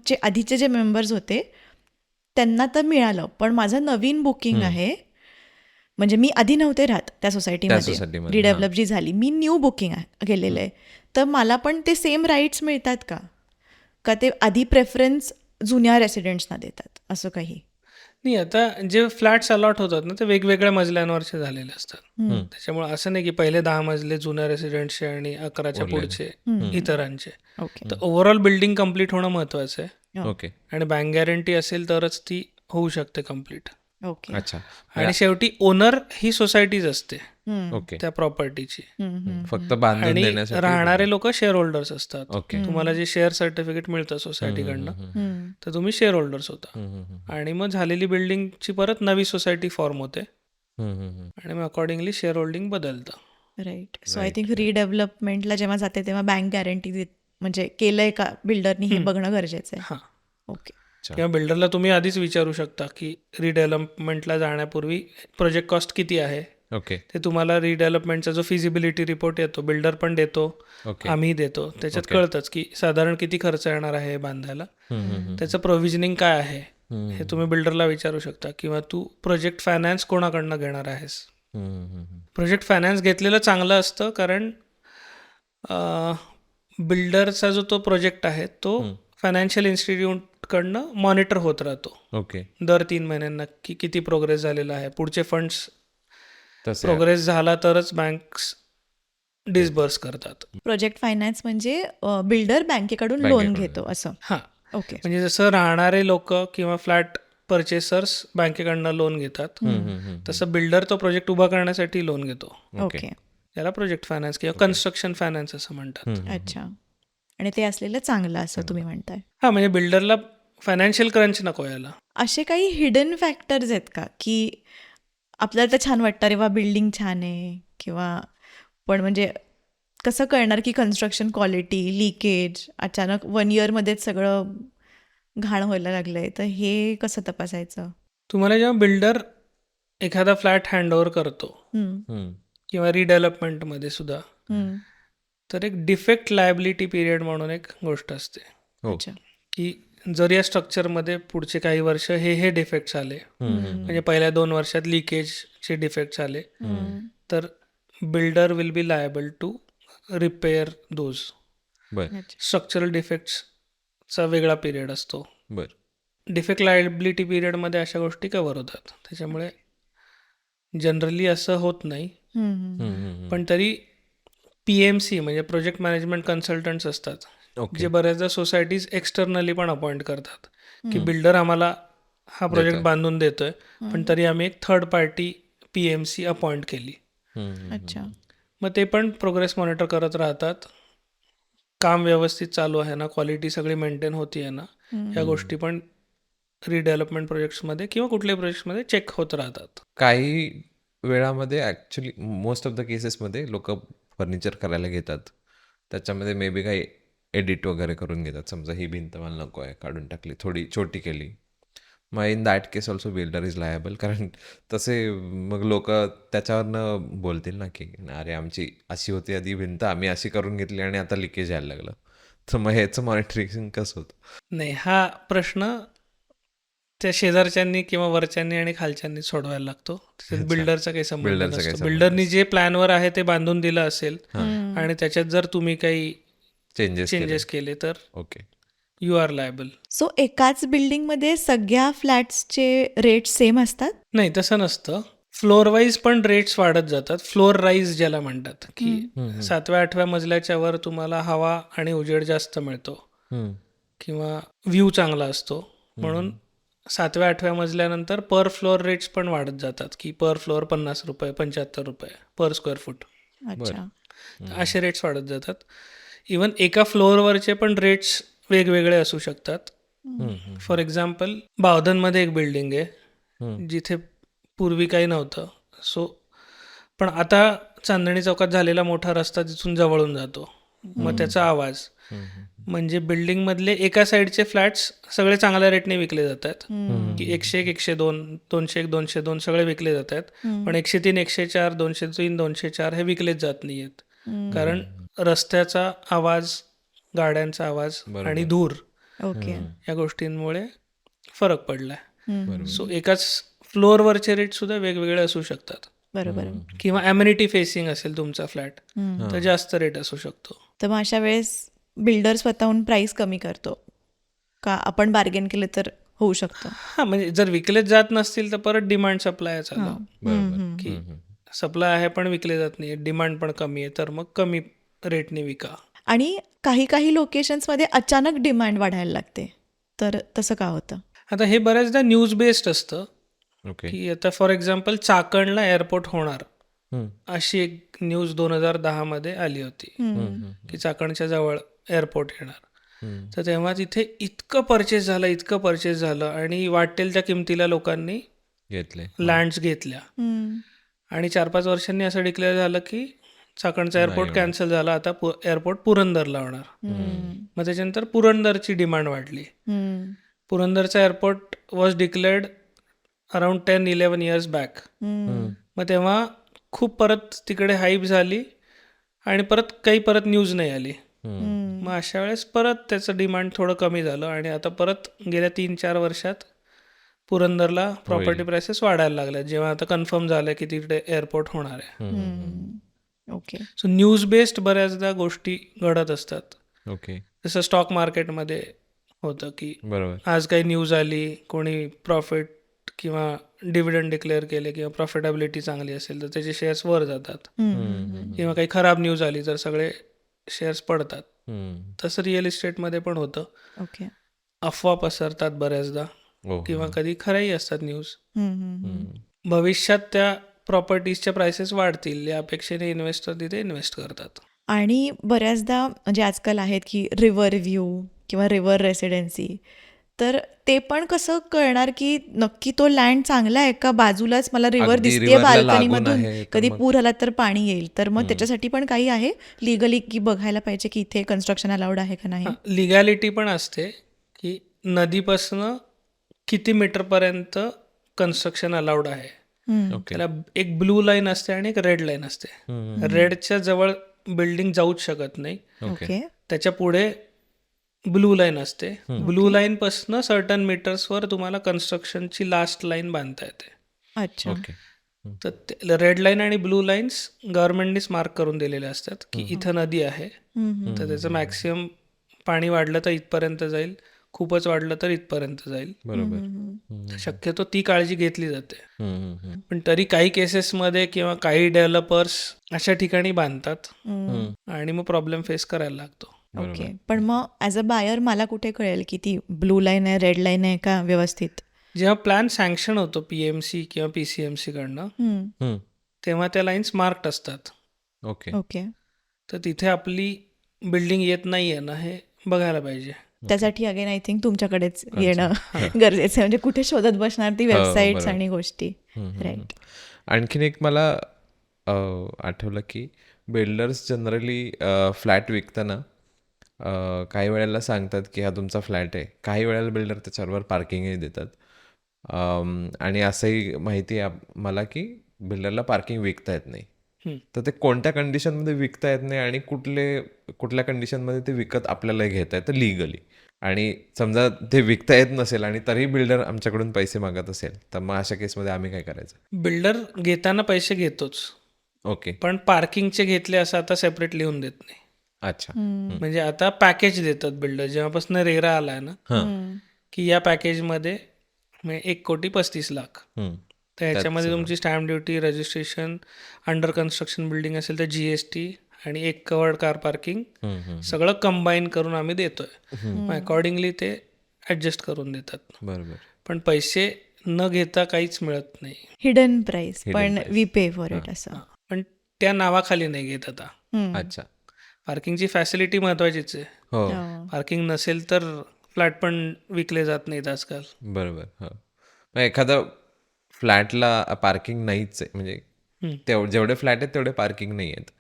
चे आधीचे जे मेंबर्स होते त्यांना तर मिळालं, पण माझं नवीन बुकिंग आहे, म्हणजे मी आधी नव्हते राहत त्या सोसायटीमध्ये, सोसायटीमध्ये, रिडेव्हलप जी झाली, मी न्यू बुकिंग केलेलं आहे, तर मला पण ते सेम राईट्स मिळतात का ते आधी प्रेफरन्स जुन्या रेसिडेंट्सना देतात असं काही? नाही, आता जे फ्लॅट्स अलॉट होतात ना ते वेगवेगळ्या मजल्यांवरचे झालेले असतात. त्याच्यामुळे असं नाही की पहिले 10 मजले जुन्या रेसिडेंट्सचे आणि 11च्या पुढचे इतरांचे. ओके. तर ओव्हरऑल बिल्डिंग कम्प्लीट होणं महत्वाचं आहे ओके. आणि बँक गॅरंटी असेल तरच ती होऊ शकते कम्प्लीट. ओके. अच्छा. आणि शेवटी ओनर ही सोसायटीच असते ओके. त्या प्रॉपर्टीची. फक्त बांधून आणि देण्यासाठी राहणारे लोक शेअर होल्डर्स असतात. ओके. तुम्हाला जे शेअर सर्टिफिकेट मिळतं सोसायटीकडनं तर तुम्ही शेअर होल्डर्स होता. आणि मग झालेली बिल्डिंगची परत नवी सोसायटी फॉर्म होते आणि मग अकॉर्डिंगली शेअर होल्डिंग बदलतं. राईट. सो आय थिंक रिडेव्हलपमेंटला जेव्हा जाते तेव्हा बँक गॅरंटी म्हणजे केलंय का बिल्डरनी हे बघणं गरजेचं आहे. हां. ओके. किंवा बिल्डरला तुम्ही आधीच विचारू शकता की रिडेव्हलपमेंटला जाण्यापूर्वी प्रोजेक्ट कॉस्ट किती आहे. ओके. ते तुम्हाला रिडेव्हलपमेंटचा जो फिजिबिलिटी रिपोर्ट येतो बिल्डर पण देतो, ओके. आम्ही देतो. त्याच्यात कळतंच की साधारण किती खर्च येणार आहे बांधायला, त्याचं प्रोव्हिजनिंग काय आहे हे तुम्ही बिल्डरला विचारू शकता. किंवा तू प्रोजेक्ट फायनान्स कोणाकडनं घेणार आहेस. प्रोजेक्ट फायनान्स घेतलेलं चांगलं असतं कारण बिल्डरचा जो तो प्रोजेक्ट आहे तो फायनान्शियल इन्स्टिट्यूटकडनं मॉनिटर होत राहतो ओके. दर 3 महिन्यांना की किती प्रोग्रेस झालेला आहे. पुढचे फंड्स तसं प्रोग्रेस झाला तरच बँक्स डिसबर्स करतात. प्रोजेक्ट फायनान्स म्हणजे बिल्डर बँकेकडून लोन घेतो असं. हां, ओके. म्हणजे जसं राहणारे लोक किंवा फ्लॅट परचेसर्स बँकेकडनं लोन घेतात तसं बिल्डर तो प्रोजेक्ट उभा करण्यासाठी लोन घेतो. ओके. याला प्रोजेक्ट फायनान्स किंवा कन्स्ट्रक्शन फायनान्स असं म्हणतात. अच्छा. आणि ते असलेलं चांगलं असं तुम्ही म्हणताय. हां, म्हणजे बिल्डरला फायनान्शियल क्रंच नको याला. असे काही हिडन फॅक्टर्स आहेत का की आपल्याला तर छान वाटतं रे वा बिल्डिंग छान आहे किंवा पण म्हणजे कसं कळणार की कन्स्ट्रक्शन क्वालिटी लिकेज अचानक 1 इयरमध्येच सगळं घाण व्हायला लागलंय तर हे कसं तपासायचं. तुम्हाला जेव्हा बिल्डर एखादा फ्लॅट हँडओव्हर करतो किंवा रिडेव्हलपमेंटमध्ये सुद्धा तर एक डिफेक्ट लायबिलिटी पिरियड म्हणून एक गोष्ट असते. अच्छा. की जर या स्ट्रक्चरमध्ये पुढचे काही वर्ष हे डिफेक्ट्स आले म्हणजे पहिल्या 2 वर्षात लिकेजचे डिफेक्ट्स आले तर builder will be liable to repair those. बर. स्ट्रक्चरल डिफेक्ट्सचा वेगळा पिरियड असतो. बर. डिफेक्ट लायबिलिटी पिरियडमध्ये अशा गोष्टी कव्हर होतात. त्याच्यामुळे जनरली असं होत नाही. पण तरी PMC म्हणजे प्रोजेक्ट मॅनेजमेंट कन्सल्टंट्स असतात ओके. जे बऱ्याचदा सोसायटीज एक्सटर्नली पण अपॉइंट करतात की बिल्डर आम्हाला हा प्रोजेक्ट बांधून देतोय पण तरी आम्ही एक थर्ड पार्टी PMC अपॉइंट केली. अच्छा. मग ते पण प्रोग्रेस मॉनिटर करत राहतात. काम व्यवस्थित चालू आहे ना, क्वालिटी सगळी मेंटेन होती आहे ना, ह्या गोष्टी पण रिडेव्हलपमेंट प्रोजेक्ट्समध्ये किंवा कुठल्याही प्रोजेक्ट्समध्ये चेक होत राहतात. काही वेळामध्ये ॲक्च्युली मोस्ट ऑफ द केसेसमध्ये लोक फर्निचर करायला घेतात त्याच्यामध्ये मे बी काही एडिट वगैरे करून घेतात. समजा ही भिंत मला नको आहे काढून टाकली थोडी छोटी केली मग in that case also builder is liable कारण तसे मग लोक त्याच्यावरनं बोलतील ना की अरे आमची अशी होती आधी भिंत आम्ही अशी करून घेतली आणि आता लिकेज यायला लागलं तर मग ह्याचं मॉनिटरिंग कसं होतं. नाही, हा प्रश्न त्या शेजारच्यांनी किंवा वरच्यांनी आणि खालच्यांनी सोडवायला लागतो. बिल्डरचा काही संबंध नसतो. बिल्डरनी जे प्लॅनवर आहे ते बांधून दिलं असेल आणि त्याच्यात जर तुम्ही काही चेंजेस केले तर okay you are liable. So एकाच बिल्डिंगमध्ये सगळ्या फ्लॅट्सचे रेट सेम असतात. नाही, तसं नसतं. फ्लोअर वाईज पण रेट्स वाढत जातात. फ्लोअर राईज ज्याला म्हणतात की 7व्या-8व्या मजल्याच्या वर तुम्हाला हवा आणि उजेड जास्त मिळतो किंवा व्ह्यू चांगला असतो म्हणून 7व्या-8व्या मजल्यानंतर पर फ्लोअर रेट्स पण वाढत जातात की पर फ्लोअर 50 रुपये 75 रुपये पर स्क्वेअर फूट अच्छा. असे रेट्स वाढत जातात. इवन एका फ्लोअरवरचे पण रेट्स वेगवेगळे असू शकतात. फॉर एक्झाम्पल बावधनमध्ये एक बिल्डिंग आहे जिथे पूर्वी काही नव्हतं. सो पण आता चांदणी चौकात झालेला मोठा रस्ता तिथून जवळून जातो मग त्याचा आवाज म्हणजे बिल्डिंगमधले एका साईडचे फ्लॅट्स सगळे चांगल्या रेटने विकले जात आहेत की 101, 102, 201, 202 सगळे विकले जात आहेत. पण 103, 104, 203, 204 हे विकलेच जात नाही आहेत कारण रस्त्याचा आवाज गाड्यांचा आवाज आणि धूर ओके. या गोष्टींमुळे फरक पडलाय. सो एकाच फ्लोअरवरचे रेट सुद्धा वेगवेगळे असू शकतात. बरोबर. किंवा ॲम्युनिटी फेसिंग असेल तुमचा फ्लॅट तर जास्त रेट असू शकतो. तर मग अशा वेळेस बिल्डर स्वतःहून प्राइस कमी करतो का आपण बार्गेन केलं तर होऊ शकतं. हां, म्हणजे जर विकलेच जात नसतील तर परत डिमांड सप्लाय चालू की सप्लाय आहे पण विकले जात नाही डिमांड पण कमी आहे तर मग कमी रेटने विका. आणि काही काही लोकेशन्समध्ये अचानक डिमांड वाढायला लागते तर तसं का होतं. आता हे बऱ्याचदा न्यूज बेस्ड असतं, ओके. की आता फॉर एक्झाम्पल चाकणला एअरपोर्ट होणार हम्म. अशी एक न्यूज 2010 मध्ये आली होती, की चाकणच्या जवळ एअरपोर्ट येणार. हम्म. तर तेव्हा तिथे इतकं परचेस झालं आणि वाटेल त्या किमतीला लोकांनी घेतले. लँड्स घेतल्या. आणि 4-5 वर्षांनी असं डिक्लेअर झालं की चाकणचा एअरपोर्ट कॅन्सल झाला, आता एअरपोर्ट पुरंदरला होणार. मग त्याच्यानंतर पुरंदरची डिमांड वाढली. पुरंदरचा airport was declared around 10-11 years back. मग तेव्हा खूप परत तिकडे हाईप झाली आणि परत न्यूज नाही आली. मग अशा वेळेस परत त्याचं डिमांड थोडं कमी झालं आणि आता परत गेल्या 3-4 वर्षात पुरंदरला प्रॉपर्टी प्राइसेस वाढायला लागल्या, जेव्हा आता कन्फर्म झालं की तिकडे एअरपोर्ट होणार आहे. ओके. सो न्यूज बेस्ड बऱ्याचदा गोष्टी घडत असतात. ओके. जसं स्टॉक मार्केटमध्ये होतं की बरोबर. आज काही न्यूज आली, कोणी प्रॉफिट किंवा डिव्हिडंड डिक्लेअर केले किंवा प्रॉफिटेबिलिटी चांगली असेल तर त्याचे शेअर्स वर जातात, किंवा काही खराब न्यूज आली तर सगळे शेअर्स पडतात. तसं रिअल इस्टेटमध्ये पण होतं. ओके. अफवा पसरतात बऱ्याचदा, हो. किंवा कधी खऱ्याही असतात न्यूज. भविष्यात त्या प्रॉपर्टीजच्या प्राइसेस वाढतील या अपेक्षेने इन्व्हेस्टर तिथे इन्व्हेस्ट करतात. आणि बऱ्याचदा म्हणजे आजकाल आहेत की रिव्हर व्ह्यू किंवा रिव्हर रेसिडेन्सी, तर ते पण कसं कळणार की नक्की तो लँड चांगला आहे का, बाजूलाच मला रिव्हर अगदी दिसते riverला बाल्कनीमधून, लागून आहे, तर कधी मग- पूर आला तर पाणी येईल, तर मग त्याच्यासाठी पण काही आहे लिगली की बघायला पाहिजे की इथे कन्स्ट्रक्शन अलाउड आहे का नाही? लिगॅलिटी पण असते की नदीपासनं किती मीटरपर्यंत कन्स्ट्रक्शन अलाउड आहे. ओके. त्याला एक ब्लू लाईन असते आणि एक रेड लाईन असते. रेडच्या जवळ बिल्डिंग जाऊच शकत नाही, ओके. त्याच्या पुढे ब्लू लाईन असते. ब्लू लाईन पासनं सर्टन मीटर्सवर तुम्हाला कन्स्ट्रक्शनची लास्ट लाईन बांधता येते. अच्छा. ओके. तर रेड लाईन आणि ब्लू लाईन्स गव्हर्नमेंटनीच मार्क करून दिलेले असतात की इथं नदी आहे, तर त्याचं मॅक्सिमम पाणी वाढलं तर इथपर्यंत जाईल, खूपच वाढलं तर इथपर्यंत जाईल. बरोबर. शक्यतो ती काळजी घेतली जाते. पण तरी काही केसेसमध्ये किंवा काही डेव्हलपर्स अशा ठिकाणी बांधतात आणि मग प्रॉब्लेम फेस करायला लागतो. ओके. पण मग ॲज अ बायर मला कुठे कळेल की ती ब्लू लाईन आहे, रेड लाईन आहे का व्यवस्थित? जेव्हा प्लॅन सँक्शन होतो PMC किंवा PCMC कडनं, तेव्हा त्या लाईन्स मार्क्ड असतात. ओके. ओके. तर तिथे आपली बिल्डिंग येत नाही आहे ना हे बघायला पाहिजे. त्यासाठी अगेन आय थिंक तुमच्याकडेच येणं गरजेचं आहे, म्हणजे कुठे शोधत बसणार ती वेबसाईट्स आणि गोष्टी. राईट. आणखीन एक मला आठवलं की बिल्डर्स जनरली फ्लॅट विकताना काही वेळेला सांगतात की हा तुमचा फ्लॅट आहे. काही वेळेला बिल्डर त्याच्यावर पार्किंगही देतात. आणि असंही माहिती आहे मला की बिल्डरला पार्किंग विकता येत नाही. तर ते कोणत्या कंडिशनमध्ये विकता येत नाही आणि कुठल्या कंडिशनमध्ये ते विकत आपल्याला घेता येतं लिगली. आणि समजा ते विकता येत नसेल आणि तरीही बिल्डर आमच्याकडून पैसे मागत असेल, तर मग अशा केसमध्ये आम्ही काय करायचं? बिल्डर घेताना पैसे घेतोच, ओके. पण पार्किंगचे घेतले असं आता सेपरेट लिहून देत नाही. अच्छा. म्हणजे आता पॅकेज देतात बिल्डर, जेव्हापासून रेरा आलाय ना, की या पॅकेजमध्ये 1,35,00,000. तर ह्याच्यामध्ये तुमची stamp duty, registration, under construction building असेल तर GST आणि एक कवर्ड कार पार्किंग सगळं कंबाईन करून आम्ही देतोय. अकॉर्डिंगली ते ऍडजस्ट करून देतात. बरोबर. पण पैसे न घेता काहीच मिळत नाही. हिडन प्राइस, पण वी पे फॉर इट असं. पण त्या नावाखाली नाही घेत आता. अच्छा. पार्किंगची फॅसिलिटी महत्वाचीच आहे. हो. पार्किंग नसेल तर फ्लॅट पण विकले जात नाहीत आजकाल. बरोबर. हो. मग एखादा फ्लॅटला पार्किंग नाहीच आहे, म्हणजे जेवढे फ्लॅट आहेत तेवढे पार्किंग नाही आहेत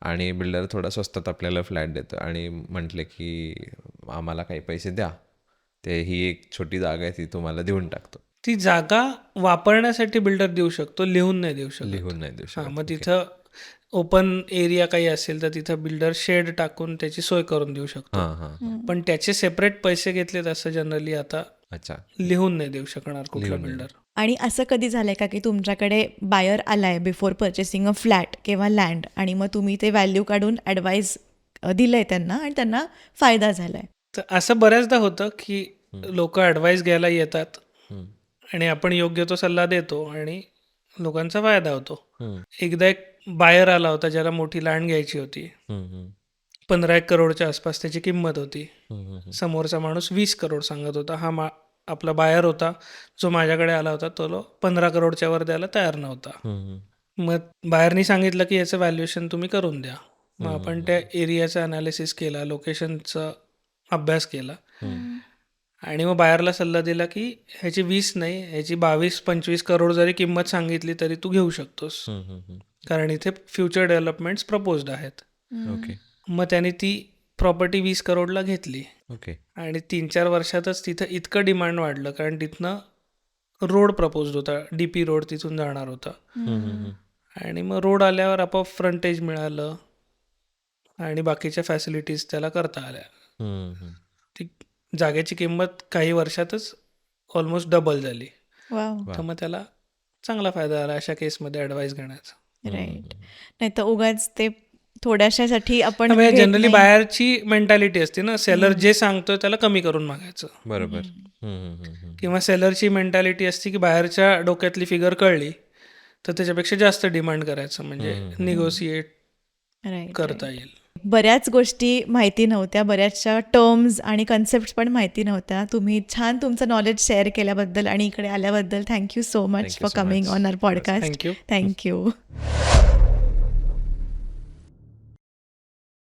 आणि बिल्डर थोडा स्वस्तात आपल्याला फ्लॅट देतो आणि म्हटले की आम्हाला काही पैसे द्या, ते ही एक छोटी जागा आहे ती तुम्हाला देऊन टाकतो. ती जागा वापरण्यासाठी बिल्डर देऊ शकतो, लिहून नाही देऊ शकतो. लिहून नाही देऊ शकत. मग तिथं ओपन एरिया काही असेल तर तिथं बिल्डर शेड टाकून त्याची सोय करून देऊ शकतो. पण त्याचे सेपरेट पैसे घेतलेत असं जनरली आता अच्छा. लिहून नाही देऊ शकणार कुठला बिल्डर. आणि असं कधी झालंय का की तुमच्याकडे बायर आलाय बिफोर परचेसिंग अ फ्लॅट किंवा लँड, आणि मग तुम्ही ते व्हॅल्यू काढून ॲडवाईस दिलंय त्यांना आणि त्यांना फायदा झालाय? तर असं बऱ्याचदा होतं की लोक ॲडवाईस घ्यायला येतात आणि आपण योग्य तो सल्ला देतो आणि लोकांचा फायदा होतो. एकदा एक बायर आला होता ज्याला मोठी लँड घ्यायची होती. 15 करोडच्या आसपास त्याची किंमत होती. समोरचा माणूस 20 करोड सांगत होता. हा आपला बायर होता जो माझ्याकडे आला होता तो 15 करोडच्या वर द्यायला तयार नव्हता. मग बायरनी सांगितलं की याचं व्हॅल्युएशन तुम्ही करून द्या. मग आपण त्या एरियाचा अनालिसिस केला, लोकेशनचा अभ्यास केला आणि मग बायरला सल्ला दिला की ह्याची 20 नाही, ह्याची 22-25 करोड जरी किंमत सांगितली तरी तू घेऊ शकतोस, कारण इथे फ्युचर डेव्हलपमेंट्स प्रपोज्ड आहेत. ओके. मग त्याने ती प्रॉपर्टी 20 करोडला घेतली ओके. आणि 3-4 वर्षातच तिथं इतकं डिमांड वाढलं, कारण तिथनं रोड प्रपोज्ड होता, DP रोड तिथून जाणार होता. आणि मग रोड आल्यावर आपोआप फ्रंटेज मिळालं आणि बाकीच्या फॅसिलिटीज त्याला करता आल्या. ती जागेची किंमत काही वर्षातच ऑलमोस्ट डबल झाली. वाव. तर मग त्याला चांगला फायदा झाला अशा केसमध्ये ॲडवाईस घेण्याचा. राईट. नाही तर उगाच ते थोड्याशासाठी आपण म्हणजे घेत जनरली नाही. बाहेरची मेंटॅलिटी असते ना, सेलर जे सांगतोय त्याला कमी करून मागायचं, बरोबर. किंवा सेलरची मेंटॅलिटी असते की बाहेरच्या डोक्यातली फिगर कळली तर त्याच्यापेक्षा जास्त डिमांड करायचं, म्हणजे निगोसिएट राईट. करता येईल. बऱ्याच गोष्टी माहिती नव्हत्या, बऱ्याचशा टर्म्स आणि कन्सेप्ट पण माहिती नव्हत्या. तुम्ही छान तुमचं नॉलेज शेअर केल्याबद्दल आणि इकडे आल्याबद्दल thank you so much Thank you for so coming much. On our podcast. Thank you. Thank you.